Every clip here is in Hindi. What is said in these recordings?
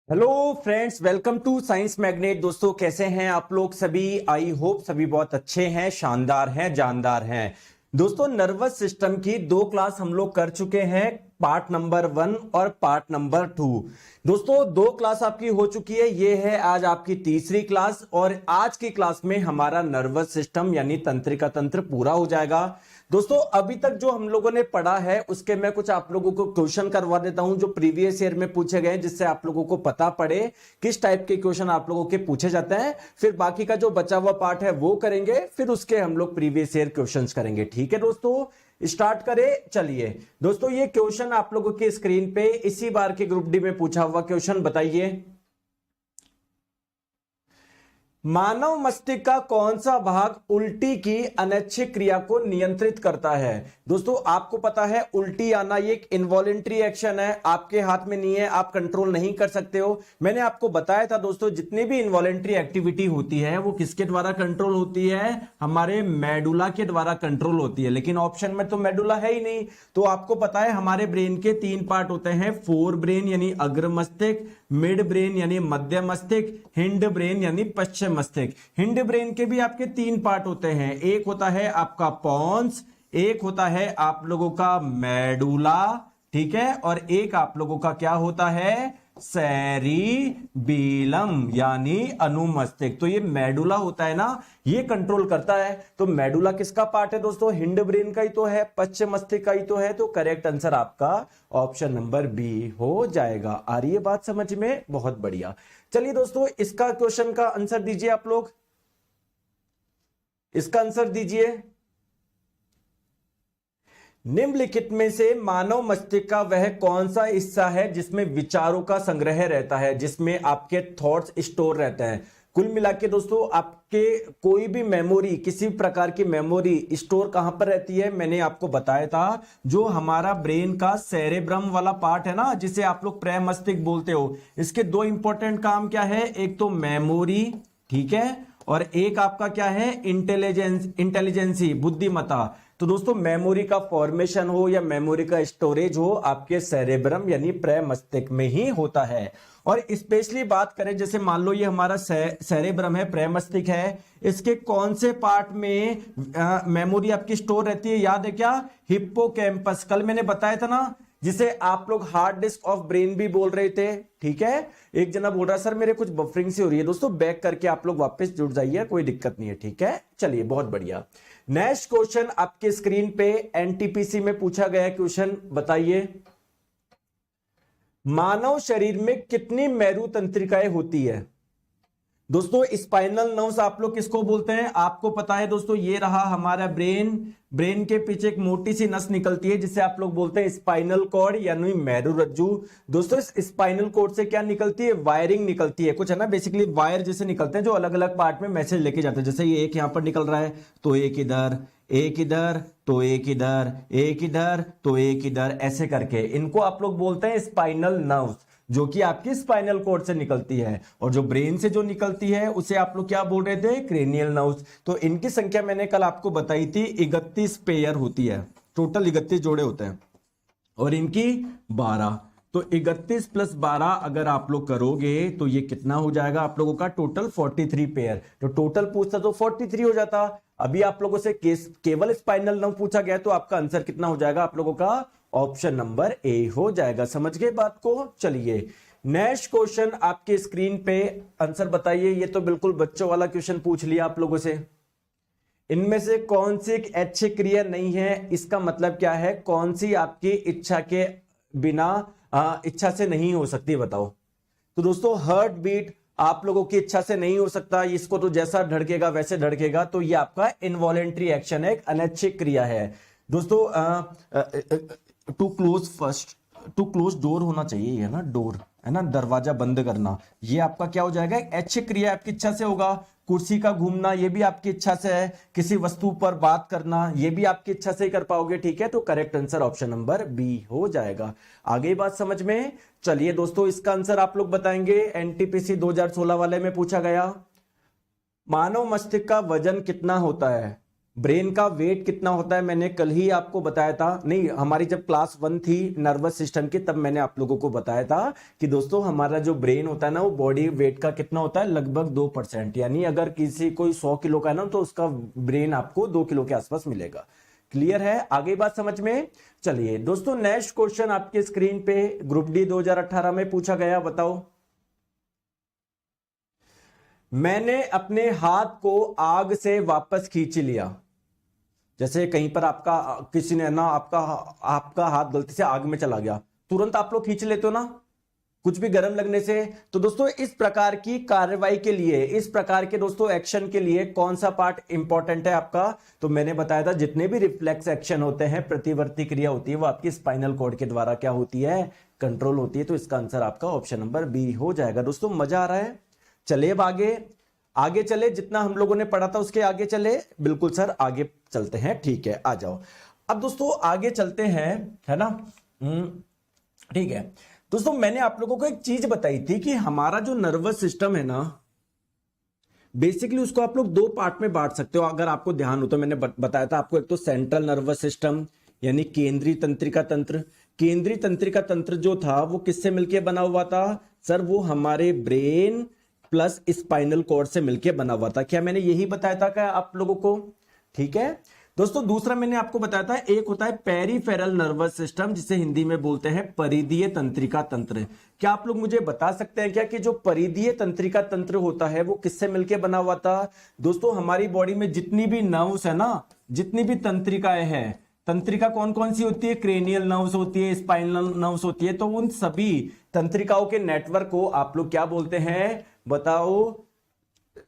Hello friends, welcome to Science Magnet. दोस्तों कैसे हैं आप लोग सभी? आई होप सभी बहुत अच्छे हैं, शानदार हैं, जानदार हैं। दोस्तों नर्वस सिस्टम की दो क्लास हम लोग कर चुके हैं, पार्ट नंबर 1 और पार्ट नंबर 2। दोस्तों दो क्लास आपकी हो चुकी है, ये है आज आपकी तीसरी क्लास और आज की क्लास में हमारा नर्वस सिस्टम यानी तंत्रिका तंत्र पूरा हो जाएगा। दोस्तों अभी तक जो हम लोगों ने पढ़ा है उसके मैं कुछ आप लोगों को क्वेश्चन करवा देता हूं जो प्रीवियस ईयर में पूछे गए, जिससे आप लोगों को पता पड़े किस टाइप के क्वेश्चन आप लोगों के पूछे जाते हैं। फिर बाकी का जो बचा हुआ पार्ट है वो करेंगे, फिर उसके हम लोग प्रीवियस ईयर क्वेश्चंस करेंगे। ठीक है दोस्तों, स्टार्ट करें। चलिए दोस्तों, ये क्वेश्चन आप लोगों की स्क्रीन पे इसी बार के ग्रुप डी में पूछा हुआ क्वेश्चन बताइए। मानव मस्तिष्क का कौन सा भाग उल्टी की अनैच्छिक क्रिया को नियंत्रित करता है? दोस्तों आपको पता है उल्टी आना ये एक इनवॉलेंट्री एक्शन है, आपके हाथ में नहीं है, आप कंट्रोल नहीं कर सकते हो। मैंने आपको बताया था दोस्तों, जितनी भी इनवॉलेंट्री एक्टिविटी होती है वो किसके द्वारा कंट्रोल होती है? हमारे मेडुला के द्वारा कंट्रोल होती है, लेकिन ऑप्शन में तो मेडुला है ही नहीं। तो आपको पता है हमारे ब्रेन के 3 पार्ट होते हैं, फोर ब्रेन यानी अग्र मस्तिष्क, मिड ब्रेन यानी मध्य मस्तिष्क, हिंड ब्रेन यानी पश्चिम मस्तिष्क। हिंड ब्रेन के भी आपके 3 पार्ट होते हैं, एक होता है आपका पॉन्स, एक होता है आप लोगों का मेडुला, ठीक है, और एक आप लोगों का क्या होता है? सेरिबीलम यानी अनुमस्तिष्क। तो ये मेडुला होता है ना, ये कंट्रोल करता है। तो मेडुला किसका पार्ट है दोस्तों? हिंड ब्रेन का ही तो है, पश्चिम मस्तिष्क का ही तो है। तो करेक्ट आंसर आपका ऑप्शन नंबर बी हो जाएगा। आ रही है बात समझ में? बहुत बढ़िया। चलिए दोस्तों, इसका क्वेश्चन का आंसर दीजिए आप लोग, इसका आंसर दीजिए। निम्नलिखित में से मानव मस्तिष्क का वह कौन सा हिस्सा है जिसमें विचारों का संग्रह रहता है, जिसमें आपके थॉट्स स्टोर रहते हैं? कुल मिला के दोस्तों आपके कोई भी मेमोरी, किसी प्रकार की मेमोरी स्टोर कहां पर रहती है? मैंने आपको बताया था, जो हमारा ब्रेन का सेरेब्रम वाला पार्ट है ना, जिसे आप लोग प्रेमस्तिष्क बोलते हो, इसके 2 इंपॉर्टेंट काम क्या है? एक तो मेमोरी, ठीक है, और एक आपका क्या है? इंटेलिजेंसी, बुद्धिमत्ता। तो दोस्तों मेमोरी का फॉर्मेशन हो या मेमोरी का स्टोरेज हो, आपके सेरेब्रम यानी प्रेमस्तिष्क में ही होता है। और स्पेशली बात करें, जैसे मान लो ये हमारा सेरेब्रम है, प्रेमस्तिष्क है, इसके कौन से पार्ट में मेमोरी आपकी स्टोर रहती है? याद है क्या? हिप्पोकैम्पस। कल मैंने बताया था ना, जिसे आप लोग हार्ड डिस्क ऑफ ब्रेन भी बोल रहे थे, ठीक है। एक जना बोल रहा सर मेरे कुछ बफरिंग से हो रही है। दोस्तों बैक करके आप लोग वापस जुड़ जाइए, कोई दिक्कत नहीं है, ठीक है। चलिए बहुत बढ़िया। नेक्स्ट क्वेश्चन आपके स्क्रीन पे एनटीपीसी में पूछा गया क्वेश्चन बताइए। मानव शरीर में कितनी मेरु तंत्रिकाएं होती है? दोस्तों स्पाइनल नर्व्स आप लोग किसको बोलते हैं? आपको पता है दोस्तों, ये रहा हमारा ब्रेन, ब्रेन के पीछे एक मोटी सी नस निकलती है जिसे आप लोग बोलते हैं स्पाइनल कॉर्ड यानी मेरुरज्जु। दोस्तों इस स्पाइनल कॉर्ड से क्या निकलती है? वायरिंग निकलती है, कुछ है ना, बेसिकली वायर जैसे निकलते हैं जो अलग अलग पार्ट में मैसेज लेके जाते हैं। जैसे ये एक यहां पर निकल रहा है तो एक इधर, एक इधर तो एक इधर, एक इधर तो एक इधर, ऐसे करके इनको आप लोग बोलते हैं स्पाइनल नर्व्स, जो कि आपकी स्पाइनल कॉर्ड से निकलती है। और जो ब्रेन से जो निकलती है उसे आप लोग क्या बोल रहे थे? Cranial nerves. तो इनकी संख्या मैंने कल आपको बताई थी, 31 पेयर होती है, टोटल 31 जोड़े होते हैं, और इनकी 12। तो 31 प्लस 12 अगर आप लोग करोगे तो ये कितना हो जाएगा आप लोगों का? Total 43 pair. तो टोटल पूछता तो 43 हो जाता। अभी आप लोगों से केवल स्पाइनल नर्व पूछा गया, तो आपका आंसर कितना हो जाएगा आप लोगों का? ऑप्शन नंबर ए हो जाएगा। समझ गए बात को? चलिए नेक्स्ट क्वेश्चन आपके स्क्रीन पे, आंसर बताइए। ये तो बिल्कुल बच्चों वाला क्वेश्चन पूछ लिया आप लोगों से। इनमें से कौन सी एक ऐच्छिक क्रिया नहीं है? इसका मतलब क्या है? कौन सी आपकी इच्छा के बिना इच्छा से नहीं हो सकती, बताओ। तो दोस्तों हार्ट बीट आप लोगों की इच्छा से नहीं हो सकता, इसको तो जैसा धड़केगा वैसे धड़केगा। तो ये आपका इनवॉलेंट्री एक्शन है, एक अनैच्छिक क्रिया है। दोस्तों to close first, to close door होना चाहिए, है ना, डोर है ना, दरवाजा बंद करना, ये आपका क्या हो जाएगा? एक ऐच्छिक क्रिया, आपकी इच्छा से होगा। कुर्सी का घूमना ये भी आपकी इच्छा से है। किसी वस्तु पर बात करना ये भी आपकी इच्छा से ही कर पाओगे, ठीक है। तो correct answer option number B हो जाएगा। आगे बात समझ में? चलिए दोस्तों इसका आंसर आप लोग बताएंगे। एनटीपीसी 2016 वाले में पूछा गया, मानव मस्तिष्क का वजन कितना होता है? ब्रेन का वेट कितना होता है मैंने कल ही आपको बताया था, नहीं हमारी जब क्लास 1 थी नर्वस सिस्टम की तब मैंने आप लोगों को बताया था कि दोस्तों हमारा जो ब्रेन होता है ना वो बॉडी वेट का कितना होता है, लगभग 2%। यानी अगर किसी कोई 100 किलो का है ना तो उसका ब्रेन आपको 2 किलो के आसपास मिलेगा। क्लियर है, आगे बात समझ में। चलिए दोस्तों नेक्स्ट क्वेश्चन आपके स्क्रीन पे ग्रुप डी 2018 में पूछा गया, बताओ। मैंने अपने हाथ को आग से वापस खींच लिया। जैसे कहीं पर आपका किसी ने ना आपका हाथ गलती से आग में चला गया, तुरंत आप लोग खींच लेते हो ना कुछ भी गर्म लगने से। तो दोस्तों इस प्रकार की कार्रवाई के लिए, इस प्रकार के दोस्तों एक्शन के लिए कौन सा पार्ट इंपॉर्टेंट है आपका, तो मैंने बताया था जितने भी रिफ्लेक्स एक्शन होते हैं, प्रतिवर्ती क्रिया होती है, वो आपकी स्पाइनल कॉर्ड के द्वारा क्या होती है, कंट्रोल होती है। तो इसका आंसर आपका ऑप्शन नंबर बी हो जाएगा। दोस्तों मजा आ रहा है, चलिए अब आगे चले, जितना हम लोगों ने पढ़ा था उसके आगे चले। बिल्कुल सर आगे चलते हैं, ठीक है आ जाओ। अब दोस्तों आगे चलते हैं, है ना। ठीक है दोस्तों, मैंने आप लोगों को एक चीज बताई थी कि हमारा जो नर्वस सिस्टम है ना, बेसिकली उसको आप लोग 2 पार्ट में बांट सकते हो अगर आपको ध्यान हो तो। मैंने बताया था आपको, एक तो सेंट्रल नर्वस सिस्टम यानी केंद्रीय तंत्रिका तंत्र। केंद्रीय तंत्रिका तंत्र जो था वो किससे मिलकर बना हुआ था सर, वो हमारे ब्रेन प्लस स्पाइनल कॉर्ड से मिलकर बना हुआ था। क्या मैंने यही बताया था क्या आप लोगों को, ठीक है दोस्तों। दूसरा मैंने आपको बताया था एक होता है पेरिफेरल नर्वस सिस्टम, जिसे हिंदी में बोलते हैं परिधीय तंत्रिका तंत्र। क्या आप लोग मुझे बता सकते हैं क्या कि जो परिधीय तंत्रिका तंत्र होता है वो किससे मिलकर बना हुआ था। दोस्तों हमारी बॉडी में जितनी भी नर्व्स है ना, जितनी भी तंत्रिकाएं हैं, तंत्रिका कौन कौन सी होती है, क्रेनियल नर्व्स होती है, स्पाइनल नर्व्स होती है, तो उन सभी तंत्रिकाओं के नेटवर्क को आप लोग क्या बोलते हैं बताओ।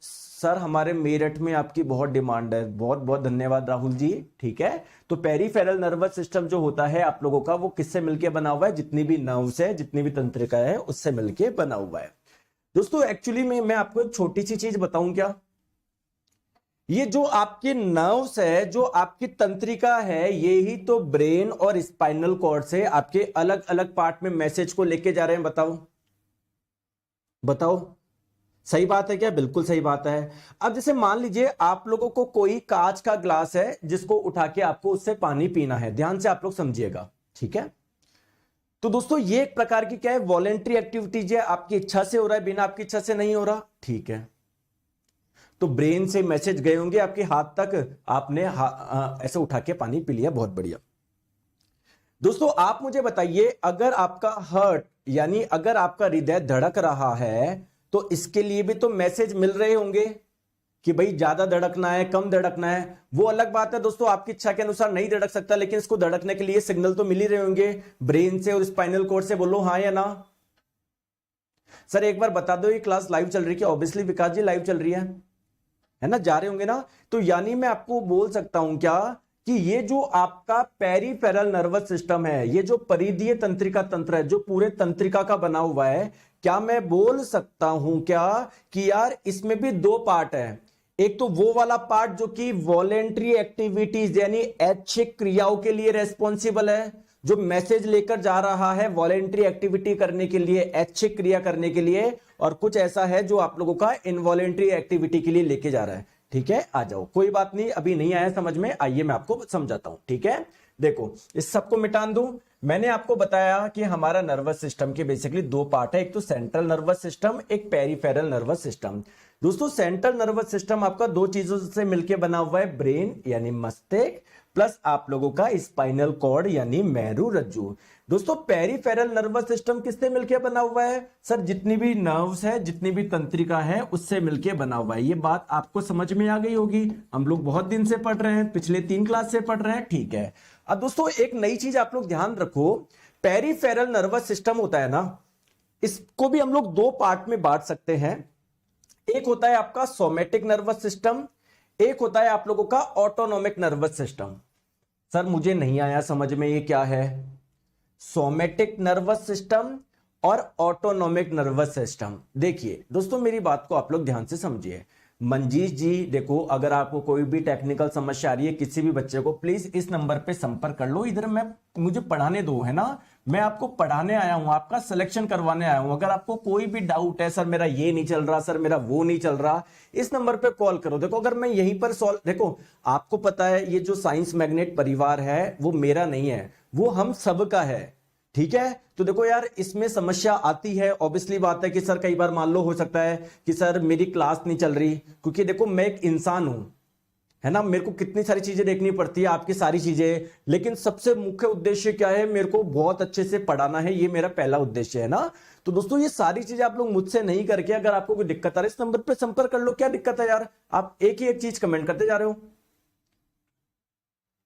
सर हमारे मेरठ में आपकी बहुत डिमांड है, बहुत बहुत धन्यवाद राहुल जी, ठीक है। तो पेरिफेरल नर्वस सिस्टम जो होता है आप लोगों का वो किससे मिलके बना हुआ है, जितनी भी नर्व्स है, जितनी भी तंत्रिका है उससे मिलके बना हुआ है। दोस्तों एक्चुअली में मैं आपको एक छोटी सी चीज बताऊं क्या, ये जो आपके नर्व्स है, जो आपकी तंत्रिका है, ये ही तो ब्रेन और स्पाइनल कॉर्ड से आपके अलग अलग पार्ट में मैसेज को लेके जा रहे हैं। बताओ सही बात है क्या, बिल्कुल सही बात है। अब जैसे मान लीजिए आप लोगों को कोई कांच का ग्लास है जिसको उठा के आपको उससे पानी पीना है, ध्यान से आप लोग समझिएगा, ठीक है। तो दोस्तों ये एक प्रकार की क्या है, वॉलेंट्री एक्टिविटीज है, आपकी इच्छा से हो रहा है, बिना आपकी इच्छा से नहीं हो रहा, ठीक है। तो ब्रेन से मैसेज गए होंगे आपके हाथ तक, आपने ऐसे उठा के पानी पी लिया, बहुत बढ़िया। दोस्तों आप मुझे बताइए, अगर आपका हार्ट यानी अगर आपका हृदय धड़क रहा है तो इसके लिए भी तो मैसेज मिल रहे होंगे कि भाई ज्यादा धड़कना है, कम धड़कना है। वो अलग बात है दोस्तों, आपकी इच्छा के अनुसार नहीं धड़क सकता, लेकिन इसको धड़कने के लिए सिग्नल तो मिल ही रहे होंगे ब्रेन से और स्पाइनल कॉर्ड से। बोलो हाँ या ना। सर एक बार बता दो ये क्लास लाइव चल रही है? ऑब्वियसली विकास जी लाइव चल रही है ना, जा रहे होंगे ना। तो यानी मैं आपको बोल सकता हूं क्या कि ये जो आपका पेरिफेरल नर्वस सिस्टम है, ये जो परिधीय तंत्रिका तंत्र है, जो पूरे तंत्रिका का बना हुआ है, क्या मैं बोल सकता हूं क्या कि यार इसमें भी 2 पार्ट है। एक तो वो वाला पार्ट जो कि वॉलेंट्री एक्टिविटीज यानी ऐच्छिक क्रियाओं के लिए रेस्पॉन्सिबल है, जो मैसेज लेकर जा रहा है वॉलेंट्री एक्टिविटी करने के लिए, ऐच्छिक क्रिया करने के लिए, और कुछ ऐसा है जो आप लोगों का इनवॉलेंट्री एक्टिविटी के लिए लेके जा रहा है, ठीक है। आ जाओ, कोई बात नहीं, अभी नहीं आया समझ में, आइए मैं आपको समझाता हूं, ठीक है। देखो इस सबको मिटान दूं। मैंने आपको बताया कि हमारा नर्वस सिस्टम के बेसिकली 2 पार्ट है, एक तो सेंट्रल नर्वस सिस्टम, एक पेरिफेरल नर्वस सिस्टम। दोस्तों सेंट्रल नर्वस सिस्टम आपका 2 चीजों से मिलकर बना हुआ है, ब्रेन यानी मस्तिष्क प्लस आप लोगों का स्पाइनल कॉर्ड यानी मेरुरज्जु। दोस्तों पेरिफेरल नर्वस सिस्टम किससे मिलकर बना हुआ है सर, जितनी भी नर्व्स है, जितनी भी तंत्रिका है उससे मिलकर बना हुआ है। ये बात आपको समझ में आ गई होगी, हम लोग बहुत दिन से पढ़ रहे हैं, पिछले 3 क्लास से पढ़ रहे हैं, ठीक है। अब दोस्तों एक नई चीज आप लोग ध्यान रखो, पेरिफेरल नर्वस सिस्टम होता है ना, इसको भी हम लोग 2 पार्ट में बांट सकते हैं। एक होता है आपका सोमैटिक नर्वस सिस्टम, एक होता है आप लोगों का ऑटोनॉमिक नर्वस सिस्टम। सर मुझे नहीं आया समझ में, ये क्या है, सोमैटिक नर्वस सिस्टम और ऑटोनॉमिक नर्वस सिस्टम। देखिए दोस्तों मेरी बात को आप लोग ध्यान से समझिए। मंजीश जी देखो, अगर आपको कोई भी टेक्निकल समस्या आ रही है किसी भी बच्चे को, प्लीज इस नंबर पे संपर्क कर लो। इधर मुझे पढ़ाने दो, है ना, मैं आपको पढ़ाने आया हूं, आपका सिलेक्शन करवाने आया हूं। अगर आपको कोई भी डाउट है, सर मेरा ये नहीं चल रहा, सर मेरा वो नहीं चल रहा, इस नंबर पे कॉल करो। देखो अगर मैं यहीं पर सॉल्व, देखो आपको पता है ये जो साइंस मैग्नेट परिवार है वो मेरा नहीं है, वो हम सबका है, ठीक है। तो देखो यार, इसमें समस्या आती है, ऑब्वियसली बात है कि सर कई बार मान लो हो सकता है कि सर मेरी क्लास नहीं चल रही, क्योंकि देखो मैं एक इंसान हूं, है ना, मेरे को कितनी सारी चीजें देखनी पड़ती है, आपकी सारी चीजें, लेकिन सबसे मुख्य उद्देश्य क्या है, मेरे को बहुत अच्छे से पढ़ाना है, ये मेरा पहला उद्देश्य है ना। तो दोस्तों ये सारी चीजें आप लोग मुझसे नहीं करके, अगर आपको कोई दिक्कत आ रही है इस नंबर पर संपर्क कर लो। क्या दिक्कत है यार, आप एक ही एक चीज कमेंट करते जा रहे हो,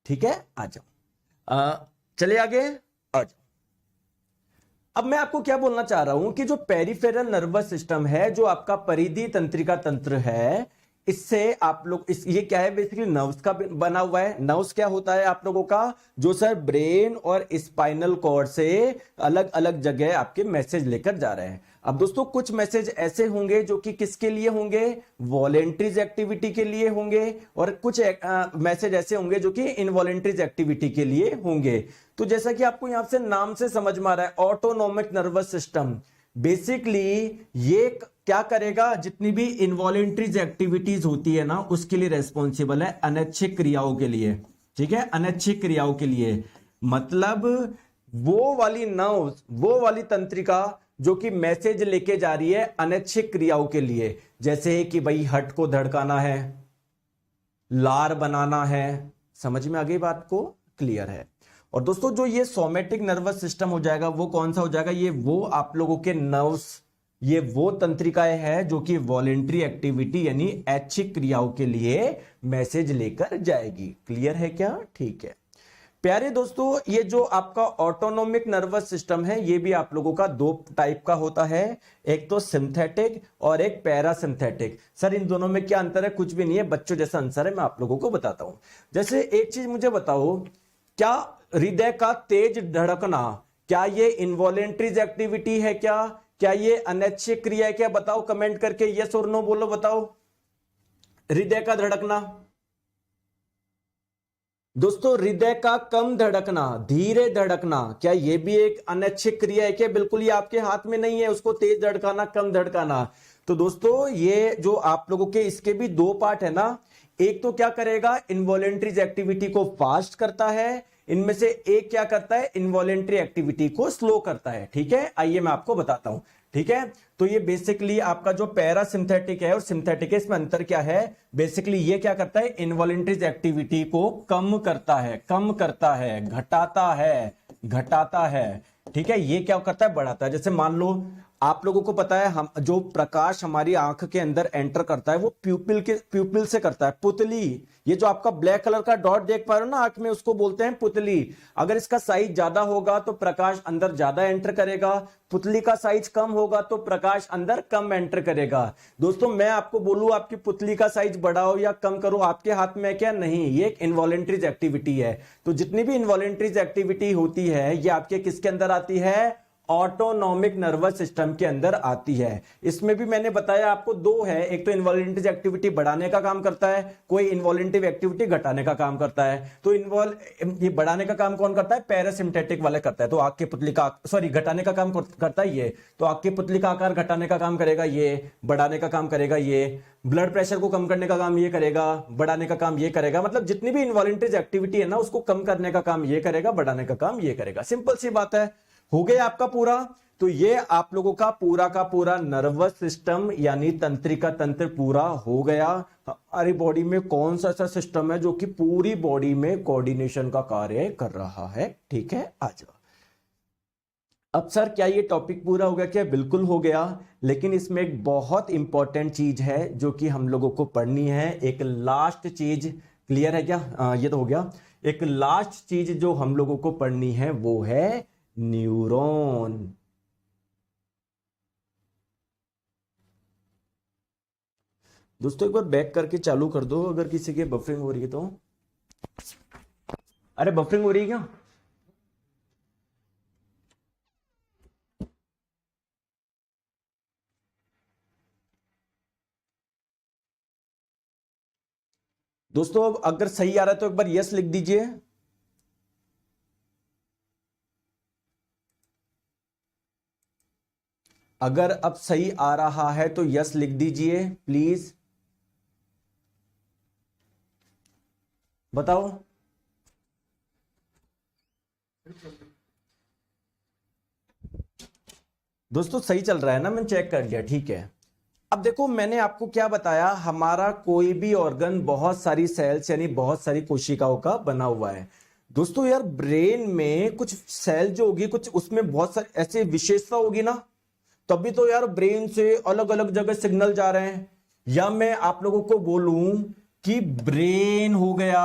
ठीक है। आ जाओ, चले आगे, आ जाओ। अब मैं आपको क्या बोलना चाह रहा हूं कि जो पेरिफेरल नर्वस सिस्टम है, जो आपका परिधि तंत्रिका तंत्र है, इससे आप लोग ये क्या है, बेसिकली नर्व्स का बना हुआ है। नर्व्स क्या होता है आप लोगों का, जो सर ब्रेन और स्पाइनल कॉर्ड से अलग अलग जगह आपके मैसेज लेकर जा रहे हैं। अब दोस्तों कुछ मैसेज ऐसे होंगे जो कि किसके लिए होंगे, वॉलेंट्रीज एक्टिविटी के लिए होंगे, और कुछ मैसेज ऐसे होंगे जो कि इनवॉलेंट्रीज एक्टिविटी के लिए होंगे। तो जैसा कि आपको यहां से नाम से समझ में आ रहा है, ऑटोनोमिक नर्वस सिस्टम, बेसिकली ये क्या करेगा, जितनी भी इनवॉलेंट्रीज एक्टिविटीज होती है ना उसके लिए रेस्पॉन्सिबल है, अनैच्छिक क्रियाओं के लिए, ठीक है, अनैच्छिक क्रियाओं के लिए। मतलब वो वाली नर्व, वो वाली तंत्रिका जो कि मैसेज लेके जा रही है अनैच्छिक क्रियाओं के लिए, जैसे कि भाई हट को धड़काना है, लार बनाना है, समझ में आ गई बात को, क्लियर है। और दोस्तों जो ये सोमैटिक नर्वस सिस्टम हो जाएगा वो कौन सा हो जाएगा, ये वो आप लोगों के नर्व्स, ये वो तंत्रिकाएं हैं जो कि वॉलेंट्री एक्टिविटी यानी ऐच्छिक क्रियाओं के लिए मैसेज लेकर जाएगी। क्लियर है क्या, ठीक है प्यारे दोस्तों। ये जो आपका ऑटोनोमिक नर्वस सिस्टम है ये भी आप लोगों का दो टाइप का होता है, एक तो सिंथेटिक और एक पैरासिंथेटिक। सर इन दोनों में क्या अंतर है, कुछ भी नहीं है, बच्चों जैसा आंसर है, मैं आप लोगों को बताता हूं। जैसे एक चीज मुझे बताओ, क्या हृदय का तेज धड़कना, क्या ये इनवॉलेंट्रीज एक्टिविटी है, क्या ये अनैच्छिक क्रिया है क्या, बताओ कमेंट करके, यस और नो बोलो, बताओ। हृदय का धड़कना, दोस्तों हृदय का कम धड़कना, धीरे धड़कना, क्या ये भी एक अनैच्छिक क्रिया है क्या, बिल्कुल ये आपके हाथ में नहीं है उसको तेज धड़काना कम धड़काना। तो दोस्तों ये जो आप लोगों के इसके भी दो पार्ट है ना, एक तो क्या करेगा, इनवॉलेंट्रीज एक्टिविटी को फास्ट करता है, इनमें से एक क्या करता है, इनवॉलेंट्री एक्टिविटी को स्लो करता है, ठीक है। आइए मैं आपको बताता हूं, ठीक है। तो ये बेसिकली आपका जो पैरासिंथेटिक है और सिंथेटिक है, इसमें अंतर क्या है, बेसिकली ये क्या करता है, इनवॉलेंट्रीज एक्टिविटी को कम करता है, कम करता है, घटाता है, घटाता है, ठीक है। ये क्या करता है, बढ़ाता है। जैसे मान लो आप लोगों को पता है, हम जो प्रकाश हमारी आंख के अंदर एंटर करता है वो प्यूपिल से करता है, पुतली, ये जो आपका ब्लैक कलर का डॉट देख पा रहे हो ना आंख में, उसको बोलते हैं पुतली। अगर इसका साइज ज्यादा होगा तो प्रकाश अंदर ज्यादा एंटर करेगा, पुतली का साइज कम होगा तो प्रकाश अंदर कम एंटर करेगा। दोस्तों मैं आपको बोलूं आपकी पुतली का साइज बढ़ाओ या कम करो, आपके हाथ में क्या, नहीं, ये एक इनवॉलेंट्रीज एक्टिविटी है। तो जितनी भी इनवॉलेंट्रीज एक्टिविटी होती है ये आपके किसके अंदर आती है, ऑटोनॉमिक नर्वस सिस्टम के अंदर आती है। इसमें भी मैंने बताया आपको दो है, एक तो इनवॉलेंट्री एक्टिविटी बढ़ाने का काम करता है, कोई इनवॉलेंट्री एक्टिविटी घटाने का काम करता है। तो ये बढ़ाने का काम कौन करता है, पैरासिम्पथेटिक वाले करता है, तो आग की पुतली का, सॉरी घटाने का काम करता है ये, तो आग की पुतली का आकार घटाने का काम करेगा ये, बढ़ाने का काम करेगा ये, ब्लड प्रेशर को कम करने का काम ये करेगा, बढ़ाने का काम ये करेगा। मतलब जितनी भी इनवॉलेंट्री एक्टिविटी है ना उसको कम करने का काम ये करेगा, बढ़ाने का काम ये करेगा। सिंपल सी बात है, हो गया आपका पूरा। तो ये आप लोगों का पूरा नर्वस सिस्टम यानी तंत्रिका तंत्र पूरा हो गया। हमारी बॉडी में कौन सा ऐसा सिस्टम है जो कि पूरी बॉडी में कोऑर्डिनेशन का कार्य कर रहा है, ठीक है। आ जाओ। अब सर क्या ये टॉपिक पूरा हो गया क्या, बिल्कुल हो गया, लेकिन इसमें एक बहुत इंपॉर्टेंट चीज है जो कि हम लोगों को पढ़नी है, एक लास्ट चीज। क्लियर है क्या, ये तो हो गया। एक लास्ट चीज जो हम लोगों को पढ़नी है वो है न्यूरॉन। दोस्तों एक बार बैक करके चालू कर दो अगर किसी की बफरिंग हो रही है तो। अरे बफरिंग हो रही है क्या। दोस्तों अब अगर सही आ रहा है तो एक बार यस लिख दीजिए। अगर अब सही आ रहा है तो यस लिख दीजिए प्लीज, बताओ। दोस्तों सही चल रहा है ना, मैंने चेक कर लिया, ठीक है। अब देखो मैंने आपको क्या बताया, हमारा कोई भी ऑर्गन बहुत सारी सेल्स यानी बहुत सारी कोशिकाओं का बना हुआ है। दोस्तों यार ब्रेन में कुछ सेल जो होगी, कुछ उसमें बहुत सारी ऐसी विशेषता होगी ना, तभी तो यार ब्रेन से अलग अलग जगह सिग्नल जा रहे हैं। या मैं आप लोगों को बोलूं कि ब्रेन हो गया,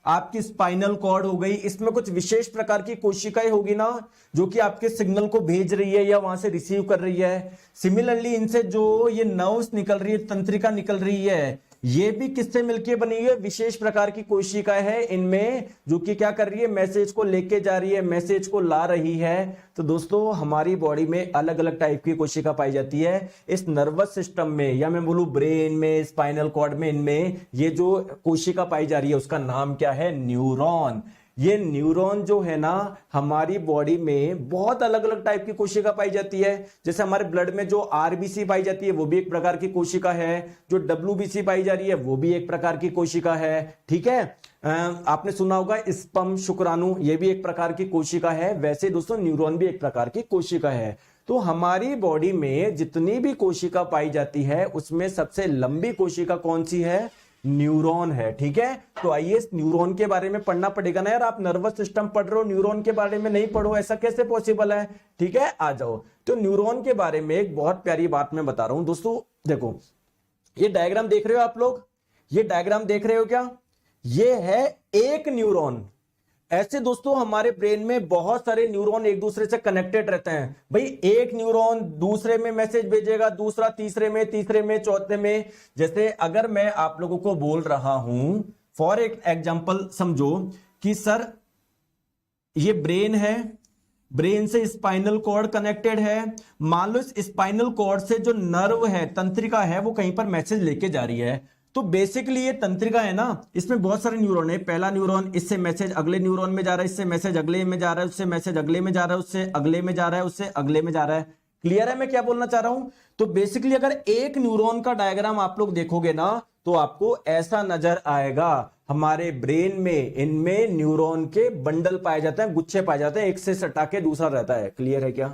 आपकी स्पाइनल कॉर्ड हो गई, इसमें कुछ विशेष प्रकार की कोशिकाएं होगी ना जो कि आपके सिग्नल को भेज रही है या वहां से रिसीव कर रही है। सिमिलरली इनसे जो ये नर्व्स निकल रही है, तंत्रिका निकल रही है, ये भी किससे मिलकर बनी हुई है, विशेष प्रकार की कोशिकाएं है इनमें, जो कि क्या कर रही है, मैसेज को लेके जा रही है, मैसेज को ला रही है। तो दोस्तों हमारी बॉडी में अलग अलग टाइप की कोशिका पाई जाती है। इस नर्वस सिस्टम में या मैं बोलूं ब्रेन में, स्पाइनल कॉर्ड में, इनमें ये जो कोशिका पाई जा रही है उसका नाम क्या है, न्यूरॉन। ये न्यूरॉन जो है ना हमारी बॉडी में बहुत अलग अलग टाइप की कोशिका पाई जाती है। जैसे हमारे ब्लड में जो आरबीसी पाई जाती है वो भी एक प्रकार की कोशिका है, जो डब्ल्यूबीसी पाई जा रही है वो भी एक प्रकार की कोशिका है, ठीक है। आपने सुना होगा स्पर्म, शुक्राणु, ये भी एक प्रकार की कोशिका है। वैसे दोस्तों न्यूरॉन भी एक प्रकार की कोशिका है। तो हमारी बॉडी में जितनी भी कोशिका पाई जाती है उसमें सबसे लंबी कोशिका कौन सी है, न्यूरॉन है, ठीक है। तो आइए न्यूरॉन के बारे में पढ़ना पड़ेगा ना यार, आप नर्वस सिस्टम पढ़ रहे हो, न्यूरॉन के बारे में नहीं पढ़ो, ऐसा कैसे पॉसिबल है, ठीक है। आ जाओ, तो न्यूरॉन के बारे में एक बहुत प्यारी बात मैं बता रहा हूं दोस्तों। देखो ये डायग्राम देख रहे हो आप लोग, ये डायग्राम देख रहे हो क्या, ये है एक न्यूरॉन। ऐसे दोस्तों हमारे ब्रेन में बहुत सारे न्यूरॉन एक दूसरे से कनेक्टेड रहते हैं। भाई एक न्यूरॉन दूसरे में मैसेज भेजेगा, दूसरा तीसरे में, तीसरे में, चौथे में। जैसे अगर मैं आप लोगों को बोल रहा हूं, फॉर एग्जांपल समझो कि सर ये ब्रेन है, ब्रेन से स्पाइनल कॉर्ड कनेक्टेड है। मान लो इस स्पाइनल कॉर्ड से जो नर्व है, तंत्रिका है, वो कहीं पर मैसेज लेके जा रही है। तो बेसिकली ये तंत्रिका है ना, इसमें बहुत सारे न्यूरॉन है। पहला न्यूरॉन, इससे मैसेज अगले न्यूरॉन में जा रहा है, इससे मैसेज अगले में जा रहा है, उससे मैसेज अगले में जा रहा है, उससे अगले में जा रहा है, उससे अगले में जा रहा है। क्लियर है मैं क्या बोलना चाह रहा हूं। तो बेसिकली अगर एक न्यूरॉन का डायग्राम आप लोग देखोगे ना तो आपको ऐसा नजर आएगा, हमारे ब्रेन में इनमें न्यूरॉन के बंडल पाए जाते हैं, गुच्छे पाए जाते हैं, एक से सटा के दूसरा रहता है। क्लियर है क्या,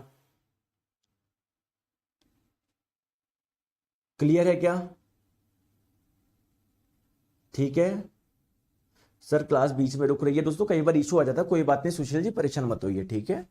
क्लियर है क्या, ठीक है। सर क्लास बीच में रुक रही है दोस्तों, कई बार इशू आ जाता है, कोई बात नहीं सुशील जी, परेशान मत होइए, ठीक है।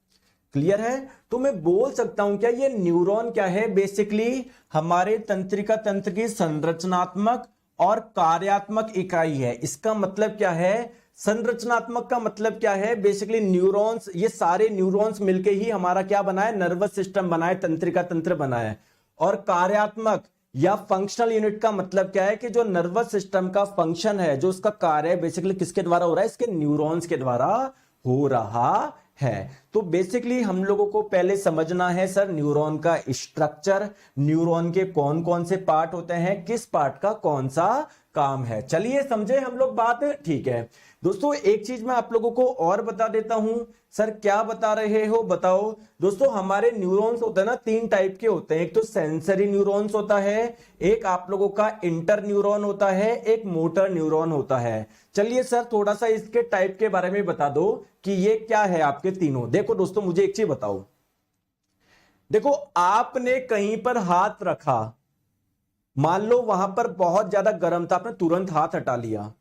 क्लियर है। तो मैं बोल सकता हूं क्या, ये न्यूरॉन क्या है, बेसिकली हमारे तंत्रिका तंत्र की संरचनात्मक और कार्यात्मक इकाई है। इसका मतलब क्या है, संरचनात्मक का मतलब क्या है, बेसिकली न्यूरॉन्स, ये सारे न्यूरॉन्स मिलके ही हमारा क्या बना है, नर्वस सिस्टम बना है, तंत्रिका तंत्र बना है। और कार्यात्मक या फंक्शनल यूनिट का मतलब क्या है कि जो नर्वस सिस्टम का फंक्शन है, जो उसका कार्य बेसिकली किसके द्वारा हो रहा है, इसके न्यूरॉन्स के द्वारा हो रहा है। तो बेसिकली हम लोगों को पहले समझना है सर न्यूरॉन का स्ट्रक्चर, न्यूरॉन के कौन कौन से पार्ट होते हैं, किस पार्ट का कौन सा काम है। चलिए समझे हम लोग बात, ठीक है। दोस्तों एक चीज मैं आप लोगों को और बता देता हूं। सर क्या बता रहे हो बताओ। दोस्तों हमारे न्यूरॉन्स होते हैं ना, तीन टाइप के होते हैं। एक तो सेंसरी न्यूरॉन्स होता है, एक आप लोगों का इंटर न्यूरॉन होता है, एक मोटर न्यूरॉन होता है। चलिए सर थोड़ा सा इसके टाइप के बारे में बता दो कि ये क्या है आपके तीनों। देखो दोस्तों मुझे एक चीज बताओ, देखो आपने कहीं पर हाथ रखा, मान लो वहां पर बहुत ज्यादा गर्म था, आपने तुरंत हाथ हटा लिया।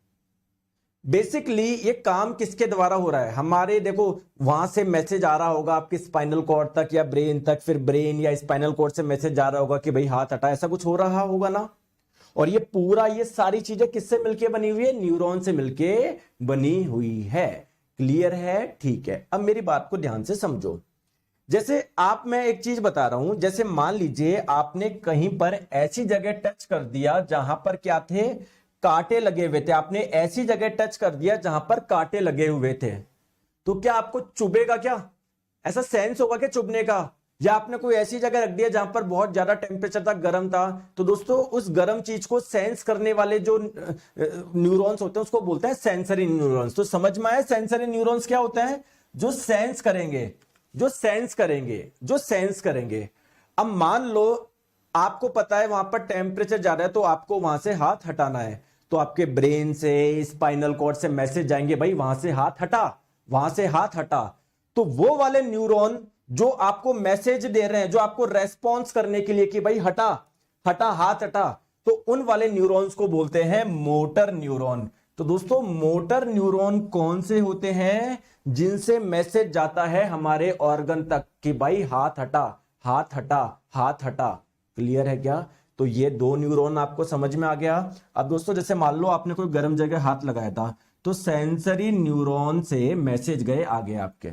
बेसिकली ये काम किसके द्वारा हो रहा है, हमारे देखो वहां से मैसेज आ रहा होगा आपके स्पाइनल कॉर्ड तक या ब्रेन तक, फिर ब्रेन या स्पाइनल कॉर्ड से मैसेज जा रहा होगा कि भाई हाथ हटा, ऐसा कुछ हो रहा होगा ना। और ये पूरा ये सारी चीजें किससे मिलके बनी हुई है, न्यूरॉन से मिलके बनी हुई है। क्लियर है, ठीक है। अब मेरी बात को ध्यान से समझो। जैसे मैं एक चीज बता रहा हूं, जैसे मान लीजिए आपने कहीं पर ऐसी जगह टच कर दिया जहां पर क्या थे, कांटे लगे हुए थे। आपने ऐसी जगह टच कर दिया जहां पर कांटे लगे हुए थे, तो क्या आपको चुभेगा क्या, ऐसा सेंस होगा क्या चुभने का, या आपने कोई ऐसी जगह रख दिया जहां पर बहुत ज्यादा टेम्परेचर था, गर्म था, तो दोस्तों उस गर्म चीज को सेंस करने वाले जो न्यूरॉन्स होते हैं उसको बोलते हैं सेंसरी न्यूरॉन्स। तो समझ में आया सेंसरी न्यूरॉन्स क्या होते हैं? जो सेंस करेंगे, जो सेंस करेंगे, जो सेंस करेंगे। अब मान लो आपको पता है वहां पर टेम्परेचर ज्यादा है, तो आपको वहां से हाथ हटाना है, तो आपके ब्रेन से, स्पाइनल कॉर्ड से मैसेज जाएंगे, भाई वहां से हाथ हटा, वहां से हाथ हटा। तो वो वाले न्यूरॉन जो आपको मैसेज दे रहे हैं, जो आपको रेस्पॉन्स करने के लिए कि भाई हटा हटा, हाथ हटा, तो उन वाले न्यूरॉन्स को बोलते हैं मोटर न्यूरॉन। तो दोस्तों मोटर न्यूरॉन कौन से होते हैं? जिनसे मैसेज जाता है हमारे ऑर्गन तक कि भाई हाथ हटा, हाथ हटा, हाथ हटा। क्लियर है क्या? तो ये दो न्यूरॉन आपको समझ में आ गया। अब दोस्तों जैसे मान लो आपने कोई गर्म जगह हाथ लगाया था, तो सेंसरी न्यूरॉन से मैसेज गए आगे आपके,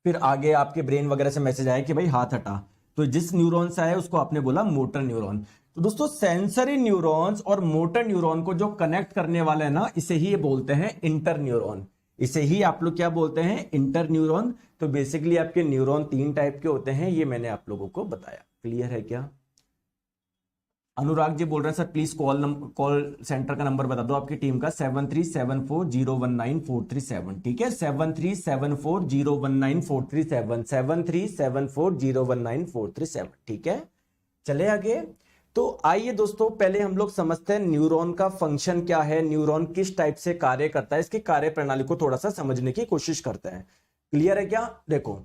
फिर आगे आपके ब्रेन वगैरह से मैसेज आया कि भाई हाथ हटा, तो जिस न्यूरॉन से आया उसको आपने बोला मोटर न्यूरॉन। तो दोस्तों सेंसरी न्यूरॉन्स और मोटर न्यूरॉन को जो कनेक्ट करने वाला है ना, इसे ही बोलते हैं इंटर न्यूरॉन। इसे ही आप लोग क्या बोलते हैं? Inter neuron. तो बेसिकली आपके न्यूरॉन 3 टाइप के होते हैं, ये मैंने आप लोगों को बताया। क्लियर है क्या? अनुराग जी बोल रहे हैं सर प्लीज कॉल सेंटर का नंबर बता दो आपकी टीम का, 7374019437। ठीक है, 7374019437, 7374019437। ठीक है, चले आगे। तो आइए दोस्तों पहले हम लोग समझते हैं न्यूरॉन का फंक्शन क्या है, न्यूरॉन किस टाइप से कार्य करता है, इसकी कार्य प्रणाली को थोड़ा सा समझने की कोशिश करते हैं। क्लियर है क्या? देखो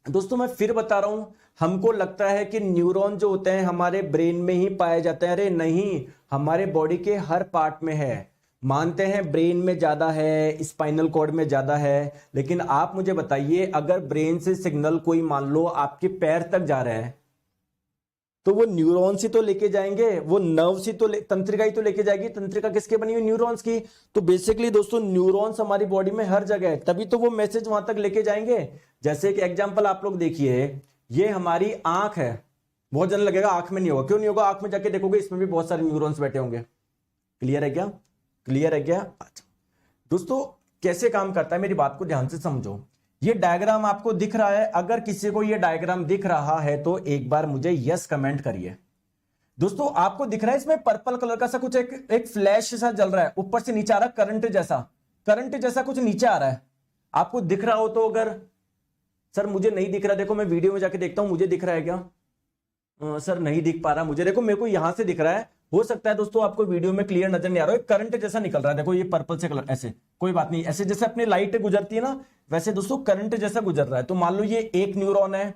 दोस्तों मैं फिर बता रहा हूं, हमको लगता है कि न्यूरॉन जो होते हैं हमारे ब्रेन में ही पाए जाते हैं। अरे नहीं, हमारे बॉडी के हर पार्ट में है। मानते हैं ब्रेन में ज्यादा है, स्पाइनल कॉर्ड में ज्यादा है, लेकिन आप मुझे बताइए अगर ब्रेन से सिग्नल कोई मान लो आपके पैर तक जा रहा है, तो वो न्यूरॉन्स ही तो लेके जाएंगे, वो नर्व्स ही तो तंत्रिका ही तो लेके जाएगी। तंत्रिका किसके बनी हुई? न्यूरॉन्स की। तो बेसिकली दोस्तों न्यूरॉन्स हमारी बॉडी में हर जगह है, तभी तो वो मैसेज वहां तक लेके जाएंगे। जैसे एक एग्जांपल आप लोग देखिए, ये हमारी आंख है। बहुत जन लगेगा आंख में नहीं होगा, क्यों नहीं होगा? आंख में जाके देखोगे इसमें भी बहुत सारे न्यूरॉन्स बैठे होंगे। क्लियर है क्या? क्लियर है क्या? अच्छा दोस्तों कैसे काम करता है मेरी बात को ध्यान से समझो। ये डायग्राम आपको दिख रहा है? अगर किसी को ये डायग्राम दिख रहा है तो एक बार मुझे यस कमेंट करिए। दोस्तों आपको दिख रहा है इसमें पर्पल कलर का सा कुछ एक फ्लैश सा जल रहा है, ऊपर से नीचे आ रहा है, करंट जैसा कुछ नीचे आ रहा है। आपको दिख रहा हो तो, अगर सर मुझे नहीं दिख रहा, देखो मैं वीडियो में जाके देखता हूं मुझे दिख रहा है क्या? सर नहीं दिख पा रहा मुझे, देखो मेरे को यहां से दिख रहा है। हो सकता है दोस्तों आपको वीडियो में क्लियर नजर नहीं आ रहा है, करंट जैसा निकल रहा है, देखो ये पर्पल से कलर, ऐसे कोई बात नहीं, ऐसे जैसे अपनी लाइट गुजरती है ना, वैसे दोस्तों करंट जैसा गुजर रहा है। तो मान लो ये एक न्यूरॉन है,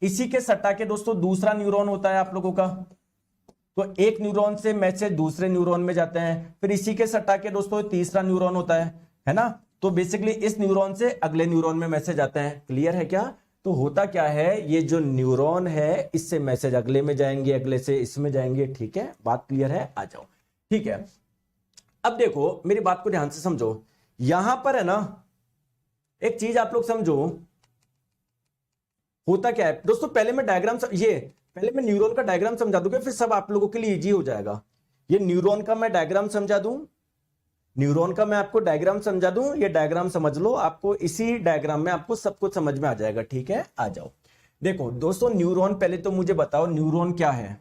इसी के सटा के दोस्तों दूसरा न्यूरॉन होता है आप लोगों का, तो एक न्यूरॉन से मैसेज दूसरे न्यूरॉन में जाते हैं, फिर इसी के सटा के दोस्तों तीसरा न्यूरॉन होता है ना। तो बेसिकली इस न्यूरॉन से अगले न्यूरॉन में मैसेज आते हैं। क्लियर है क्या? तो होता क्या है, ये जो न्यूरॉन है इससे मैसेज अगले में जाएंगे, अगले से इसमें जाएंगे। ठीक है, बात क्लियर है? आ जाओ। ठीक है, अब देखो मेरी बात को ध्यान से समझो। यहां पर है ना एक चीज आप लोग समझो, होता क्या है दोस्तों, पहले मैं न्यूरॉन का डायग्राम समझा दूंगा, फिर सब आप लोगों के लिए इजी हो जाएगा। ये न्यूरॉन का मैं डायग्राम समझा दूं, न्यूरॉन का मैं आपको डायग्राम समझा दूं, ये डायग्राम समझ लो, आपको इसी डायग्राम में आपको सब कुछ समझ में आ जाएगा। ठीक है, आ जाओ। देखो दोस्तों न्यूरॉन, पहले तो मुझे बताओ न्यूरॉन क्या है?